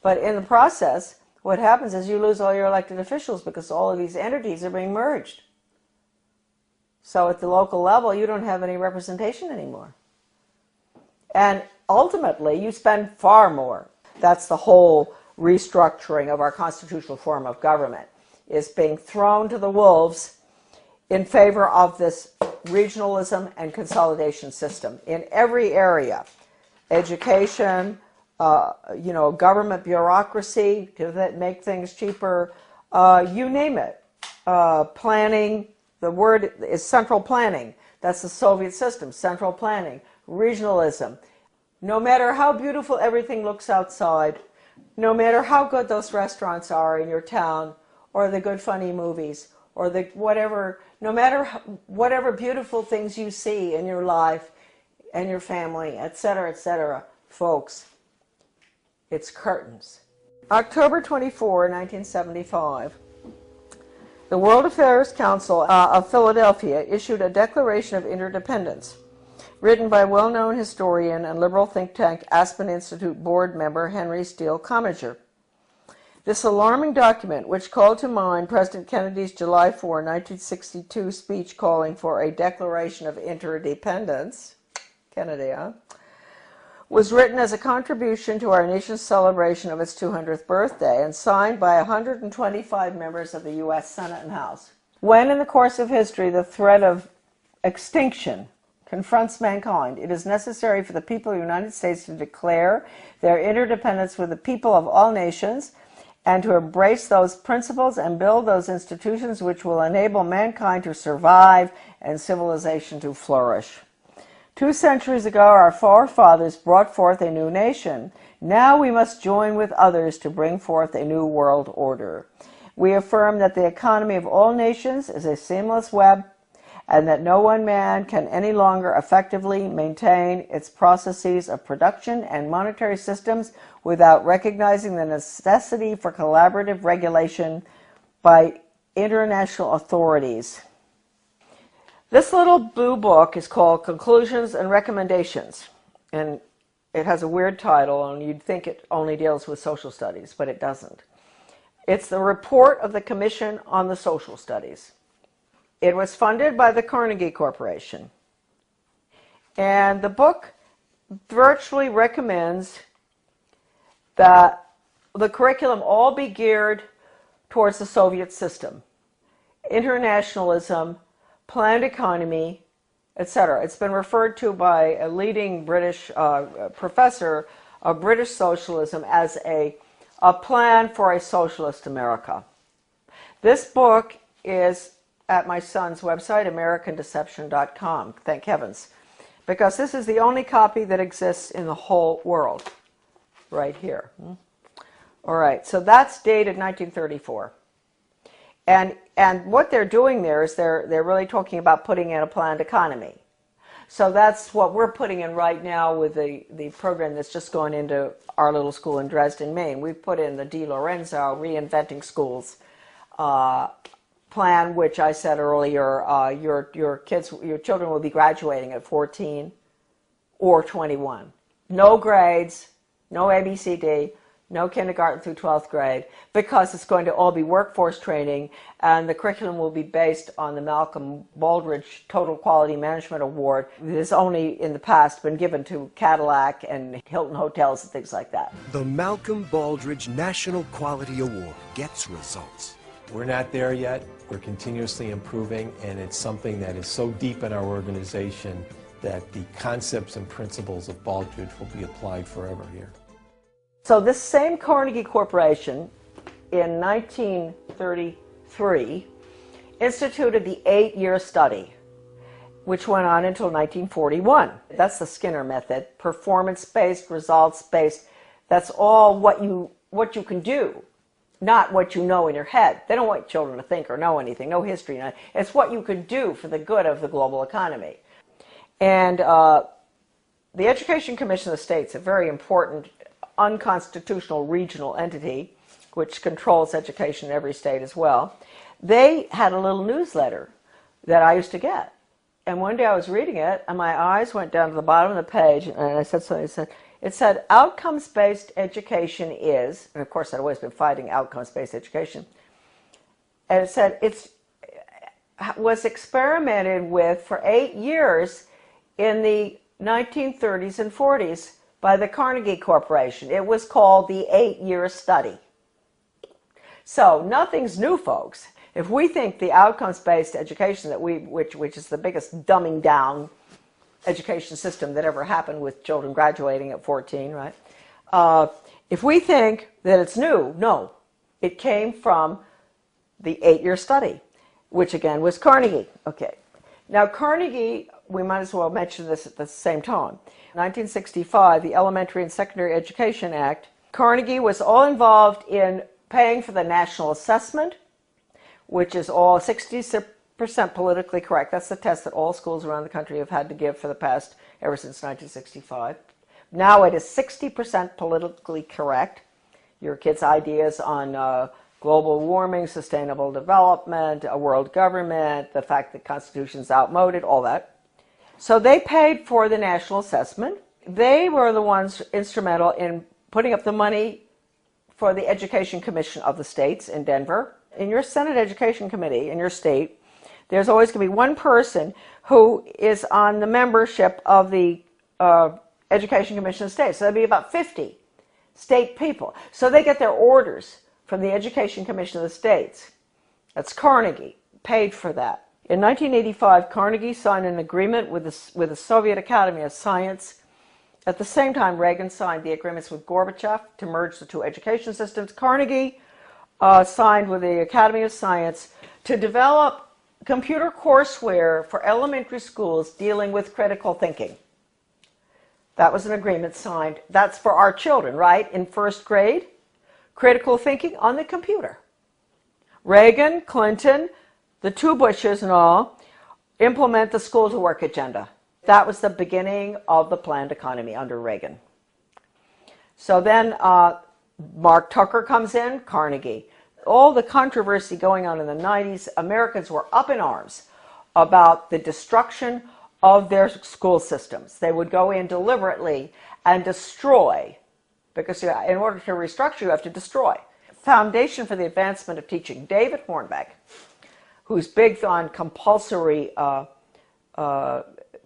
S2: But in the process, what happens is you lose all your elected officials because all of these entities are being merged. So at the local level, you don't have any representation anymore. And ultimately, you spend far more. That's the whole restructuring of our constitutional form of government, is being thrown to the wolves in favor of this regionalism and consolidation system in every area. Education, you know, government bureaucracy to make things cheaper, you name it. Planning, the word is central planning. That's the Soviet system, central planning, regionalism. No matter how beautiful everything looks outside, no matter how good those restaurants are in your town, or the good funny movies, or the whatever, no matter whatever beautiful things you see in your life and your family, etc., folks, it's curtains. October 24, 1975, the World Affairs Council of Philadelphia issued a Declaration of Interdependence, written by well-known historian and liberal think tank Aspen Institute board member Henry Steele Commager. This alarming document, which called to mind President Kennedy's July 4, 1962 speech calling for a Declaration of Interdependence, Kennedy, was written as a contribution to our nation's celebration of its 200th birthday and signed by 125 members of the U.S. Senate and House. When in the course of history the threat of extinction confronts mankind, it is necessary for the people of the United States to declare their interdependence with the people of all nations and to embrace those principles and build those institutions which will enable mankind to survive and civilization to flourish. 2 centuries ago, our forefathers brought forth a new nation. Now we must join with others to bring forth a new world order. We affirm that the economy of all nations is a seamless web, and that no one man can any longer effectively maintain its processes of production and monetary systems without recognizing the necessity for collaborative regulation by international authorities. This little blue book is called Conclusions and Recommendations, and it has a weird title, and you'd think it only deals with social studies, but it doesn't. It's the report of the Commission on the Social Studies. It was funded by the Carnegie Corporation. And the book virtually recommends that the curriculum all be geared towards the Soviet system. Internationalism, planned economy, etc. It's been referred to by a leading British professor of British socialism as a plan for a socialist America. This book is at my son's website, AmericanDeception.com, thank heavens, because this is the only copy that exists in the whole world, right here. All right, so that's dated 1934. And what they're doing there is they're really talking about putting in a planned economy. So that's what we're putting in right now with the program that's just gone into our little school in Dresden, Maine. We've put in the Di Lorenzo Reinventing Schools plan, which I said earlier, your children will be graduating at 14 or 21. No grades, no ABCD, no kindergarten through 12th grade, because it's going to all be workforce training, and the curriculum will be based on the Malcolm Baldrige Total Quality Management Award that has only in the past been given to Cadillac and Hilton Hotels and things like that.
S5: The Malcolm Baldrige National Quality Award gets results.
S6: We're not there yet. We're continuously improving, and it's something that is so deep in our organization that the concepts and principles of Baldrige will be applied forever here.
S2: So this same Carnegie Corporation in 1933 instituted the 8-year study, which went on until 1941. That's the Skinner method, performance-based, results-based. That's all what you can do, not what you know in your head. They don't want children to think or know anything, no history. It's what you can do for the good of the global economy. And the Education Commission of the States, a very important unconstitutional regional entity which controls education in every state as well, they had a little newsletter that I used to get. And one day I was reading it and my eyes went down to the bottom of the page and I said something. It said outcomes-based education is, and of course I'd always been fighting outcomes-based education, and it said it was experimented with for 8 years in the 1930s and 40s by the Carnegie Corporation. It was called the 8-year study. So nothing's new, folks. If we think the outcomes-based education that which is the biggest dumbing down education system that ever happened with children graduating at 14, right? If we think that it's new, no. It came from the 8-year study, which again was Carnegie. Okay. Now Carnegie, we might as well mention this at the same time. 1965, the Elementary and Secondary Education Act, Carnegie was all involved in paying for the national assessment, which is all 60% politically correct. That's the test that all schools around the country have had to give for the past, ever since 1965. Now it is 60% politically correct. Your kids' ideas on global warming, sustainable development, a world government, the fact that the Constitution's outmoded, all that. So they paid for the national assessment. They were the ones instrumental in putting up the money for the Education Commission of the states in Denver. In your Senate Education Committee in your state, there's always going to be one person who is on the membership of the Education Commission of the states. So there'll be about 50 state people. So they get their orders from the Education Commission of the states. That's Carnegie, paid for that. In 1985, Carnegie signed an agreement with the Soviet Academy of Science. At the same time, Reagan signed the agreements with Gorbachev to merge the two education systems. Carnegie signed with the Academy of Science to develop computer courseware for elementary schools dealing with critical thinking. That was an agreement signed. That's for our children, right? In first grade, critical thinking on the computer. Reagan, Clinton, the two Bushes and all, implement the school to work agenda. That was the beginning of the planned economy under Reagan. So then Mark Tucker comes in, Carnegie. All the controversy going on in the 90s, Americans were up in arms about the destruction of their school systems. They would go in deliberately and destroy, because in order to restructure, you have to destroy. Foundation for the Advancement of Teaching, David Hornbeck, who's big on compulsory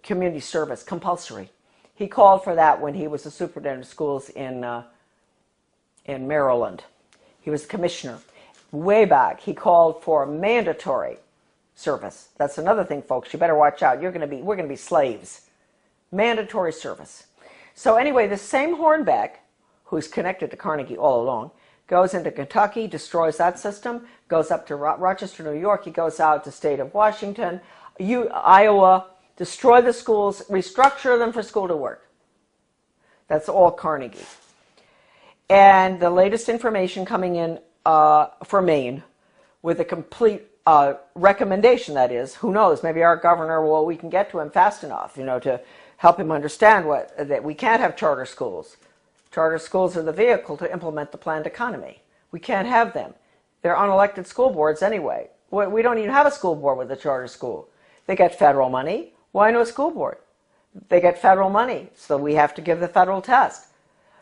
S2: community service, compulsory. He called for that when he was the superintendent of schools in Maryland. He was commissioner. Way back, he called for mandatory service. That's another thing, folks. You better watch out. We're going to be slaves. Mandatory service. So anyway, the same Hornbeck, who's connected to Carnegie all along, goes into Kentucky, destroys that system, goes up to Rochester, New York. He goes out to state of Washington, Iowa, destroy the schools, restructure them for school to work. That's all Carnegie. And the latest information coming in for Maine with a complete recommendation, that is. Who knows, maybe our governor, well, we can get to him fast enough, to help him understand that we can't have charter schools. Charter schools are the vehicle to implement the planned economy. We can't have them. They're unelected school boards anyway. We don't even have a school board with a charter school. They get federal money. Why no school board? They get federal money, so we have to give the federal test.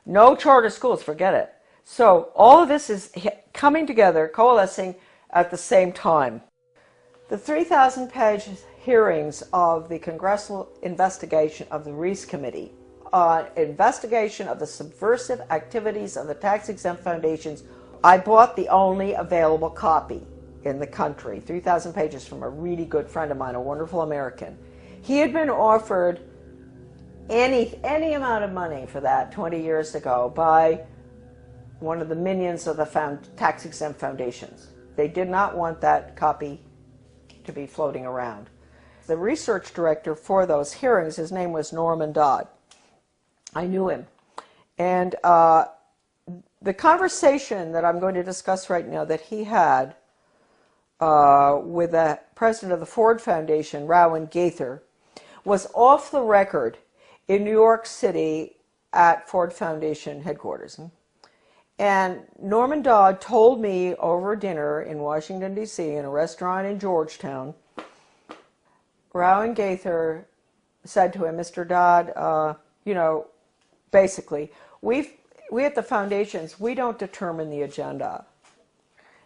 S2: No charter schools, forget it. So all of this is coming together, coalescing at the same time. The 3,000-page hearings of the congressional investigation of the Reese Committee on investigation of the subversive activities of the tax-exempt foundations, I bought the only available copy in the country, 3,000 pages, from a really good friend of mine, a wonderful American. He had been offered any amount of money for that 20 years ago by one of the minions of the tax-exempt foundations. They did not want that copy to be floating around. The research director for those hearings, his name was Norman Dodd. I knew him. And the conversation that I'm going to discuss right now that he had with the president of the Ford Foundation, Rowan Gaither, was off the record in New York City at Ford Foundation headquarters. And Norman Dodd told me over dinner in Washington, D.C., in a restaurant in Georgetown, Rowan Gaither said to him, Mr. Dodd, basically, we at the foundations, we don't determine the agenda.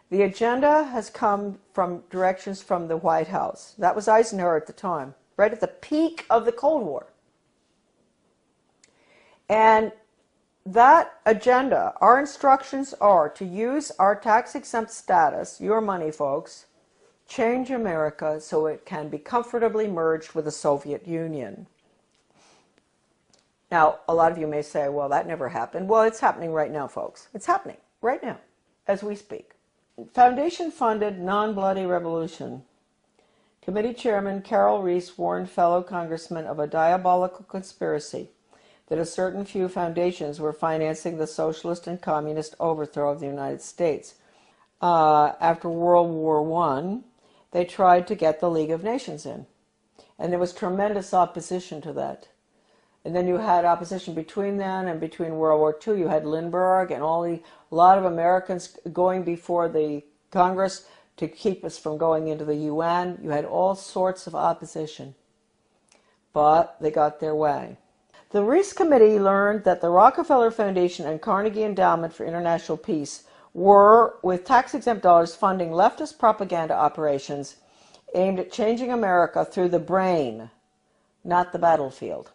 S2: The agenda has come from directions from the White House. That was Eisenhower at the time, right at the peak of the Cold War. And that agenda, our instructions are to use our tax-exempt status, your money, folks, change America so it can be comfortably merged with the Soviet Union. Now, a lot of you may say, well, that never happened. Well, it's happening right now, folks. It's happening right now, as we speak. Foundation-funded non-bloody revolution. Committee Chairman Carol Reese warned fellow congressmen of a diabolical conspiracy that a certain few foundations were financing the socialist and communist overthrow of the United States. After World War I, they tried to get the League of Nations in. And there was tremendous opposition to that. And then you had opposition between then and between World War II. You had Lindbergh and a lot of Americans going before the Congress to keep us from going into the UN. You had all sorts of opposition. But they got their way. The Reese Committee learned that the Rockefeller Foundation and Carnegie Endowment for International Peace were, with tax-exempt dollars, funding leftist propaganda operations aimed at changing America through the brain, not the battlefield.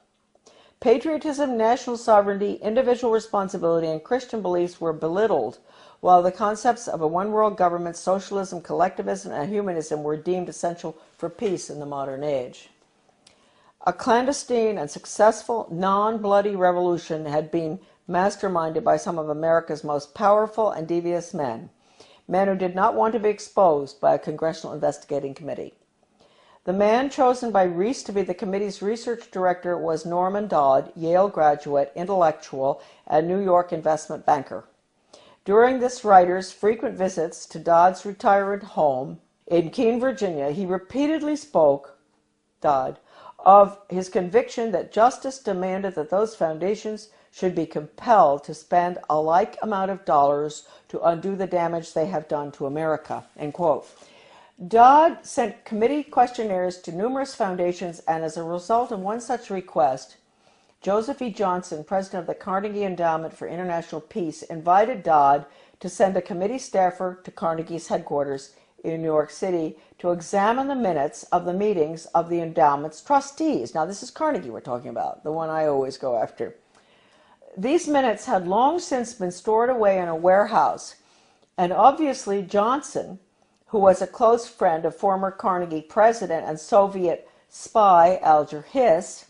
S2: Patriotism, national sovereignty, individual responsibility, and Christian beliefs were belittled, while the concepts of a one-world government, socialism, collectivism, and humanism were deemed essential for peace in the modern age. A clandestine and successful non-bloody revolution had been masterminded by some of America's most powerful and devious men who did not want to be exposed by a congressional investigating committee. The man chosen by Reese to be the committee's research director was Norman Dodd, Yale graduate, intellectual, and New York investment banker. During this writer's frequent visits to Dodd's retirement home in Keene, Virginia, he repeatedly spoke, Dodd, of his conviction that justice demanded that those foundations should be compelled to spend a like amount of dollars to undo the damage they have done to America, end quote. Dodd sent committee questionnaires to numerous foundations, and as a result of one such request, Joseph E. Johnson, president of the Carnegie Endowment for International Peace, invited Dodd to send a committee staffer to Carnegie's headquarters in New York City to examine the minutes of the meetings of the endowment's trustees. Now, this is Carnegie we're talking about, the one I always go after. These minutes had long since been stored away in a warehouse, and obviously Johnson, who was a close friend of former Carnegie president and Soviet spy Alger Hiss,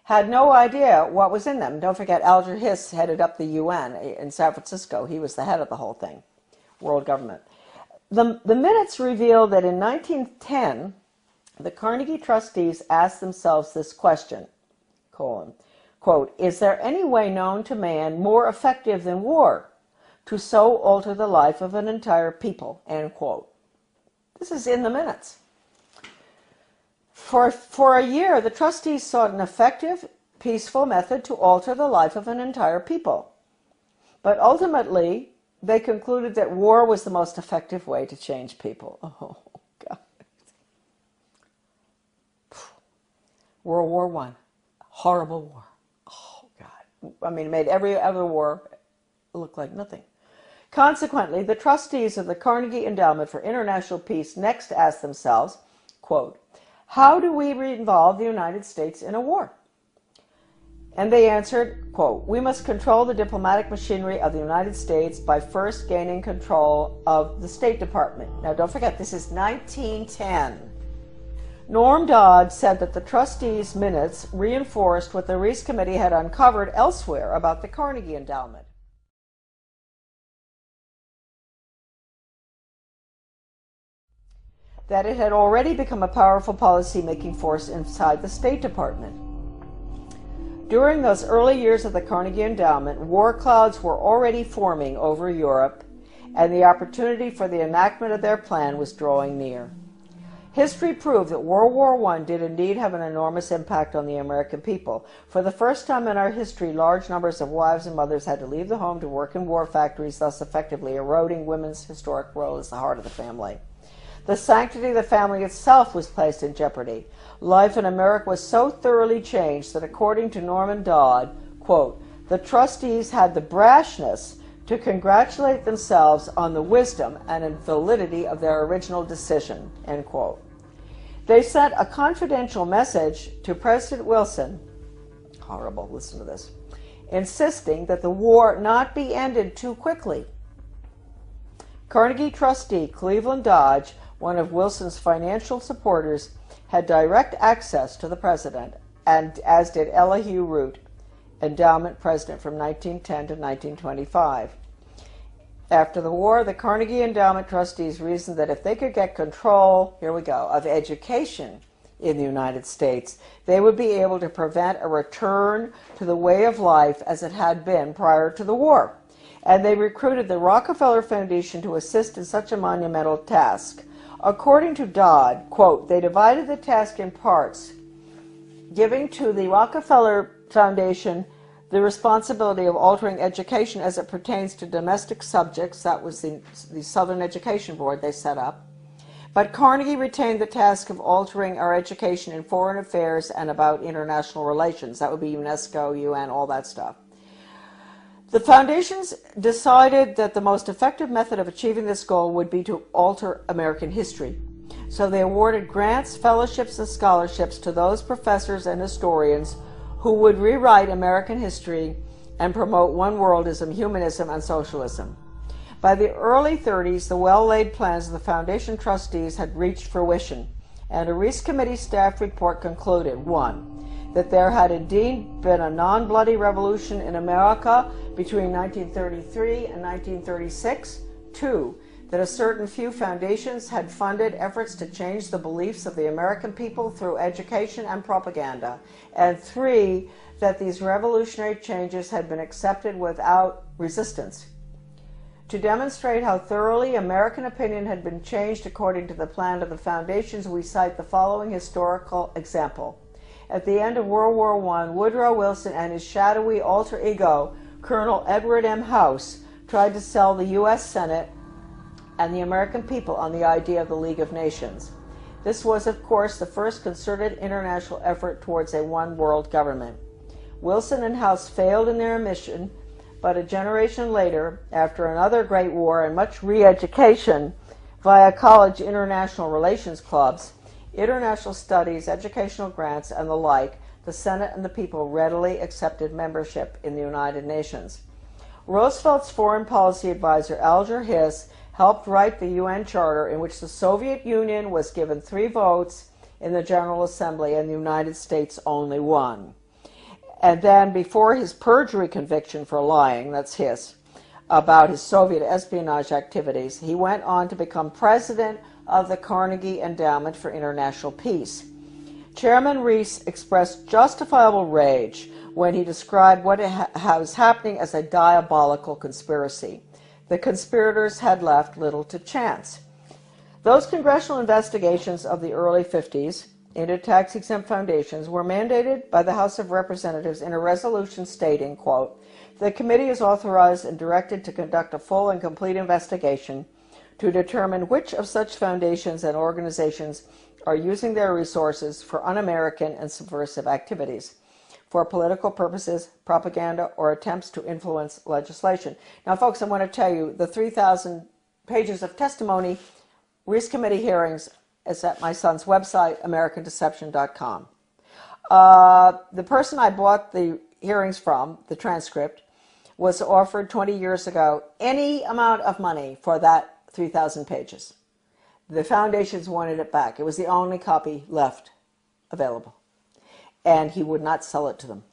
S2: had no idea what was in them. Don't forget, Alger Hiss headed up the UN in San Francisco. He was the head of the whole thing, world government. The minutes reveal that in 1910, the Carnegie trustees asked themselves this question, quote, is there any way known to man more effective than war to so alter the life of an entire people, end quote. This is in the minutes. For a year, the trustees sought an effective, peaceful method to alter the life of an entire people. But ultimately, they concluded that war was the most effective way to change people. Oh, God. World War I. Horrible war. Oh, God. I mean, it made every other war look like nothing. Consequently, the trustees of the Carnegie Endowment for International Peace next asked themselves, quote, how do we involve the United States in a war? And they answered, quote, we must control the diplomatic machinery of the United States by first gaining control of the State Department. Now, don't forget, this is 1910. Norm Dodd said that the trustees' minutes reinforced what the Reese Committee had uncovered elsewhere about the Carnegie Endowment. That it had already become a powerful policy-making force inside the State Department. During those early years of the Carnegie Endowment, war clouds were already forming over Europe, and the opportunity for the enactment of their plan was drawing near. History proved that World War I did indeed have an enormous impact on the American people. For the first time in our history, large numbers of wives and mothers had to leave the home to work in war factories, thus effectively eroding women's historic role as the heart of the family. The sanctity of the family itself was placed in jeopardy. Life in America was so thoroughly changed that, according to Norman Dodd, quote, the trustees had the brashness to congratulate themselves on the wisdom and validity of their original decision, end quote. They sent a confidential message to President Wilson, horrible, listen to this, insisting that the war not be ended too quickly. Carnegie trustee Cleveland Dodge, one of Wilson's financial supporters, had direct access to the president, and as did Elihu Root, endowment president from 1910 to 1925. After the war, the Carnegie Endowment trustees reasoned that if they could get control, here we go, of education in the United States, they would be able to prevent a return to the way of life as it had been prior to the war. And they recruited the Rockefeller Foundation to assist in such a monumental task. According to Dodd, quote, they divided the task in parts, giving to the Rockefeller Foundation the responsibility of altering education as it pertains to domestic subjects. That was the Southern Education Board they set up. But Carnegie retained the task of altering our education in foreign affairs and about international relations. That would be UNESCO, UN, all that stuff. The foundations decided that the most effective method of achieving this goal would be to alter American history. So they awarded grants, fellowships, and scholarships to those professors and historians who would rewrite American history and promote one-worldism, humanism, and socialism. By the early 30s, the well-laid plans of the foundation trustees had reached fruition, and a Reese Committee staff report concluded, 1, that there had indeed been a non-bloody revolution in America between 1933 and 1936, 2, that a certain few foundations had funded efforts to change the beliefs of the American people through education and propaganda, and 3, that these revolutionary changes had been accepted without resistance. To demonstrate how thoroughly American opinion had been changed according to the plan of the foundations, we cite the following historical example. At the end of World War I, Woodrow Wilson and his shadowy alter ego, Colonel Edward M. House, tried to sell the U.S. Senate and the American people on the idea of the League of Nations. This was, of course, the first concerted international effort towards a one-world government. Wilson and House failed in their mission, but a generation later, after another great war and much re-education via college international relations clubs, international studies, educational grants, and the like, the Senate and the people readily accepted membership in the United Nations. Roosevelt's foreign policy advisor, Alger Hiss, helped write the UN Charter, in which the Soviet Union was given 3 votes in the General Assembly and the United States only 1. And then, before his perjury conviction for lying, that's Hiss, about his Soviet espionage activities, he went on to become president of the Carnegie Endowment for International Peace. Chairman Reese expressed justifiable rage when he described what was happening as a diabolical conspiracy. the conspirators had left little to chance. Those congressional investigations of the early 50s into tax-exempt foundations were mandated by the House of Representatives in a resolution stating, quote, "The committee is authorized and directed to conduct a full and complete investigation to determine which of such foundations and organizations are using their resources for un-American and subversive activities, for political purposes, propaganda, or attempts to influence legislation." Now, folks, I want to tell you, the 3,000 pages of testimony, Reese Committee hearings, is at my son's website, AmericanDeception.com. The person I bought the hearings from, the transcript, was offered 20 years ago any amount of money for that 3,000 pages. The foundations wanted it back. It was the only copy left available. And he would not sell it to them.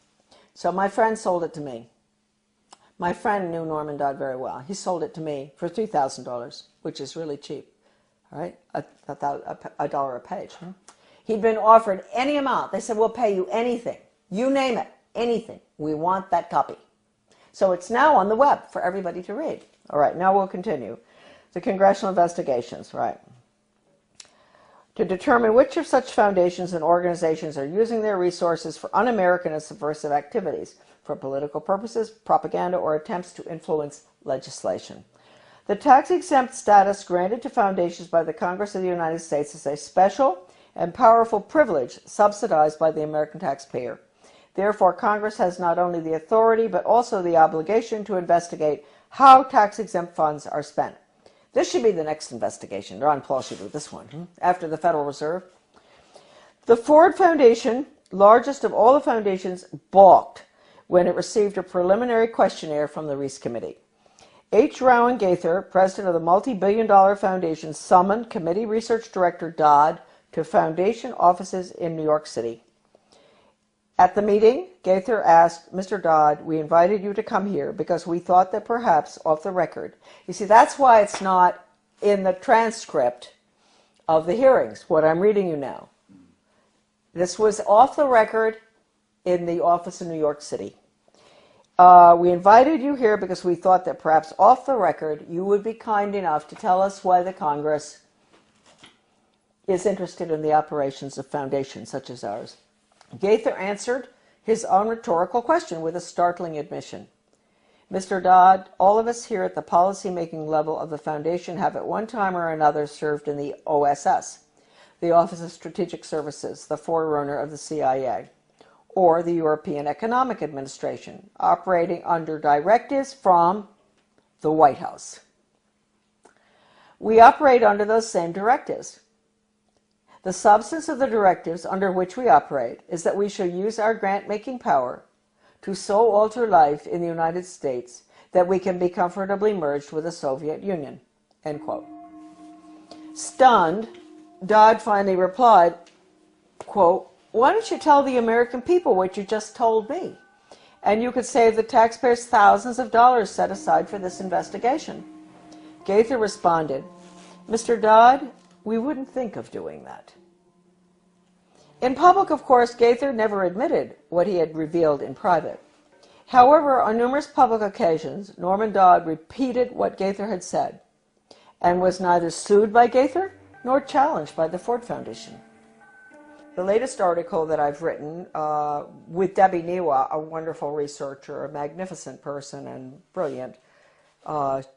S2: So my friend sold it to me. My friend knew Norman Dodd very well. He sold it to me for $3,000, which is really cheap. All right, a dollar a page. He'd been offered any amount. They said, "We'll pay you anything. You name it, anything. We want that copy." So it's now on the web for everybody to read. All right, now we'll continue. The congressional investigations, right. To determine which of such foundations and organizations are using their resources for un-American and subversive activities, for political purposes, propaganda, or attempts to influence legislation. The tax-exempt status granted to foundations by the Congress of the United States is a special and powerful privilege subsidized by the American taxpayer. Therefore, Congress has not only the authority but also the obligation to investigate how tax-exempt funds are spent. This should be the next investigation. Ron Paul should do this one, after the Federal Reserve. The Ford Foundation, largest of all the foundations, balked when it received a preliminary questionnaire from the Reese Committee. H. Rowan Gaither, president of the multi-billion-dollar foundation, summoned committee research director Dodd to foundation offices in New York City. At the meeting, Gaither asked, "Mr. Dodd, we invited you to come here because we thought that perhaps off the record." You see, that's why it's not in the transcript of the hearings, what I'm reading you now. This was off the record in the office in New York City. "We invited you here because we thought that perhaps off the record you would be kind enough to tell us why the Congress is interested in the operations of foundations such as ours." Gaither answered his own rhetorical question with a startling admission. "Mr. Dodd, all of us here at the policy-making level of the foundation have at one time or another served in the OSS, the Office of Strategic Services, the forerunner of the CIA, or the European Economic Administration, operating under directives from the White House. We operate under those same directives. The substance of the directives under which we operate is that we shall use our grant-making power to so alter life in the United States that we can be comfortably merged with the Soviet Union." End quote. Stunned, Dodd finally replied, quote, "Why don't you tell the American people what you just told me? And you could save the taxpayers thousands of dollars set aside for this investigation." Gaither responded, "Mr. Dodd, we wouldn't think of doing that." In public, of course, Gaither never admitted what he had revealed in private. However, on numerous public occasions, Norman Dodd repeated what Gaither had said and was neither sued by Gaither nor challenged by the Ford Foundation. The latest article that I've written with Debbie Niwa, a wonderful researcher, a magnificent person and brilliant,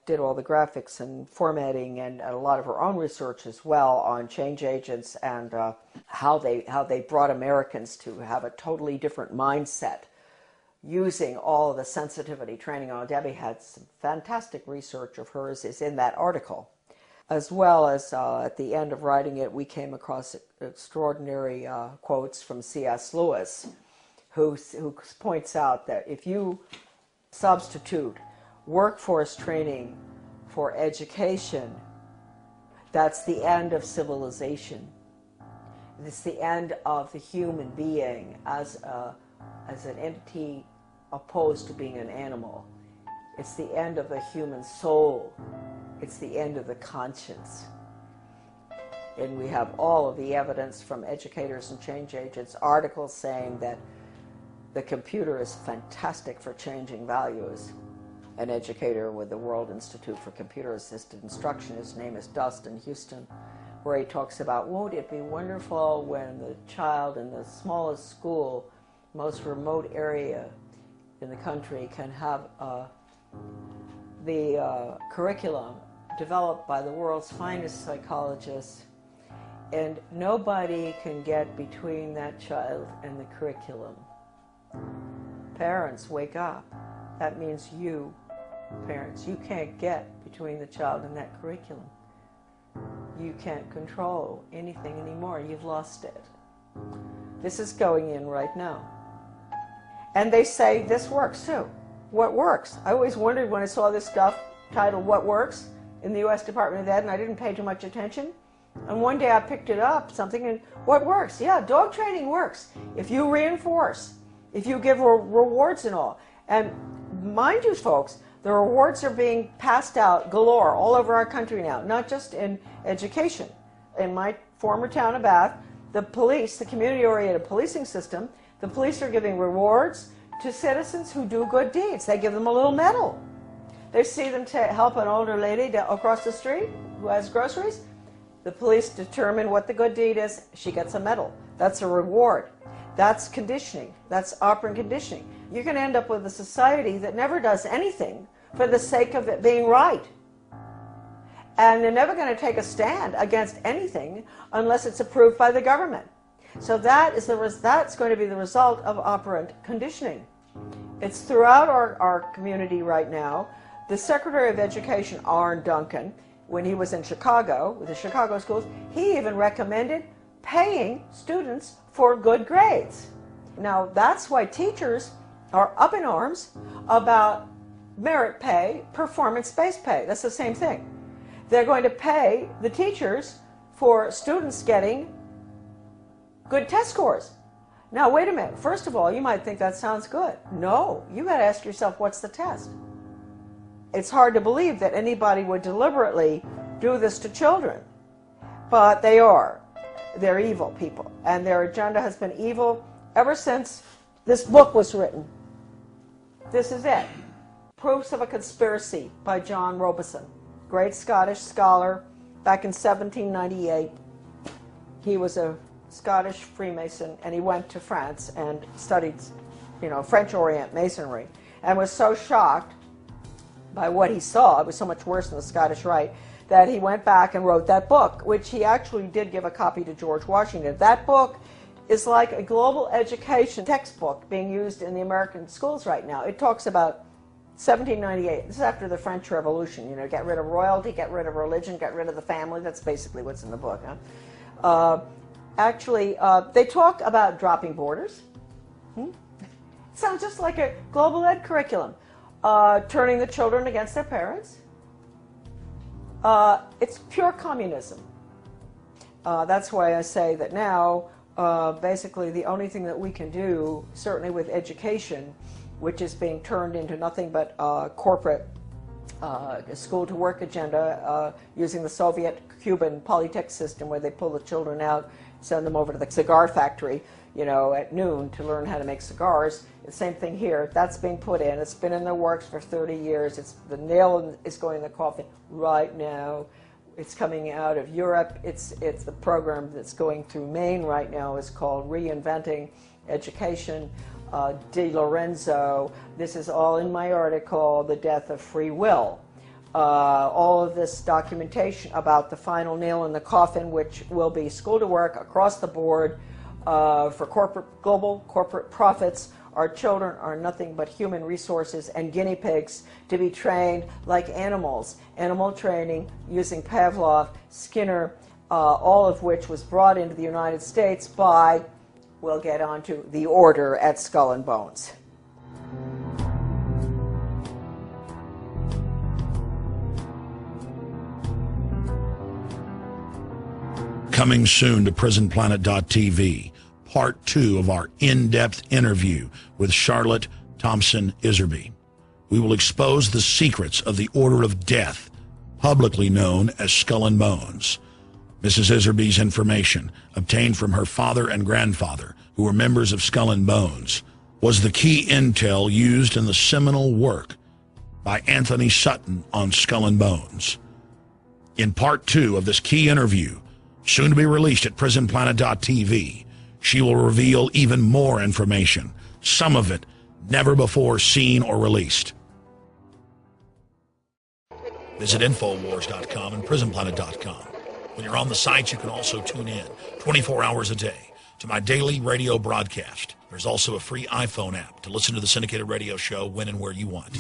S2: did all the graphics and formatting and a lot of her own research as well on change agents and how they brought Americans to have a totally different mindset using all of the sensitivity training. Debbie had some fantastic research of hers is in that article. As well as at the end of writing it, we came across extraordinary quotes from C.S. Lewis, who points out that if you substitute workforce training for education, that's the end of civilization. It's the end of the human being as an entity opposed to being an animal. It's the end of the human soul. It's the end of the conscience. And we have all of the evidence from educators and change agents, articles saying that the computer is fantastic for changing values. an educator with the World Institute for Computer Assisted Instruction. His name is Dustin Houston, where he talks about, won't it be wonderful when the child in the smallest school, most remote area in the country, can have the curriculum developed by the world's finest psychologists, and nobody can get between that child and the curriculum. Parents, wake up. That means you, parents, you can't get between the child and that curriculum. You can't control anything anymore. You've lost it. This is going in right now. And they say this works too. What works? I always wondered when I saw this stuff titled What Works in the U.S. Department of Ed, and I didn't pay too much attention. And one day I picked it up, something, and what works? Yeah, dog training works. If you reinforce, if you give rewards and all. And mind you, folks, the rewards are being passed out galore all over our country now, not just in education. In my former town of Bath, the police, the community-oriented policing system, the police are giving rewards to citizens who do good deeds. They give them a little medal. They see them to help an older lady across the street who has groceries. The police determine what the good deed is. She gets a medal. That's a reward. That's conditioning. That's operant conditioning. You're going to end up with a society that never does anything for the sake of it being right. And they're never going to take a stand against anything unless it's approved by the government. So that's going to be the result of operant conditioning. It's throughout our community right now. The Secretary of Education, Arne Duncan, when he was in Chicago, with the Chicago schools, he even recommended paying students for good grades. Now, that's why teachers are up in arms about merit pay, performance-based pay. That's the same thing. They're going to pay the teachers for students getting good test scores. Now, wait a minute. First of all, you might think that sounds good. No, you got to ask yourself, what's the test? It's hard to believe that anybody would deliberately do this to children, but they are. They're evil people, and their agenda has been evil ever since this book was written. This is it. Proofs of a Conspiracy by John Robeson, great Scottish scholar back in 1798. He was a Scottish Freemason, and he went to France and studied, French Orient Masonry, and was so shocked by what he saw, it was so much worse than the Scottish Rite, that he went back and wrote that book, which he actually did give a copy to George Washington. That book is like a global education textbook being used in the American schools right now. It talks about 1798. This is after the French Revolution. Get rid of royalty, get rid of religion, get rid of the family. That's basically what's in the book. They talk about dropping borders. It sounds just like a global ed curriculum. Turning the children against their parents. It's pure communism. That's why I say that now, basically, the only thing that we can do, certainly with education, which is being turned into nothing but corporate school-to-work agenda, using the Soviet-Cuban Polytech system, where they pull the children out, send them over to the cigar factory, at noon to learn how to make cigars. The same thing here. That's being put in. It's been in the works for 30 years. The nail is going in the coffin right now. It's coming out of Europe. It's the program that's going through Maine right now is called Reinventing Education. Di Lorenzo. This is all in my article, The Death of Free Will. All of this documentation about the final nail in the coffin, which will be school to work across the board for global corporate profits. Our children are nothing but human resources and guinea pigs to be trained like animals. Animal training using Pavlov, Skinner, all of which was brought into the United States by, we'll get onto, the order at Skull and Bones.
S1: Coming soon to prisonplanet.tv, part 2 of our in-depth interview with Charlotte Thompson Iserbyt. We will expose the secrets of the Order of Death, publicly known as Skull and Bones. Mrs. Iserbyt's information, obtained from her father and grandfather, who were members of Skull and Bones, was the key intel used in the seminal work by Anthony Sutton on Skull and Bones. In part 2 of this key interview, soon to be released at prisonplanet.tv, she will reveal even more information, some of it never before seen or released. Visit Infowars.com and PrisonPlanet.com. When you're on the site, you can also tune in 24 hours a day to my daily radio broadcast. There's also a free iPhone app to listen to the syndicated radio show when and where you want.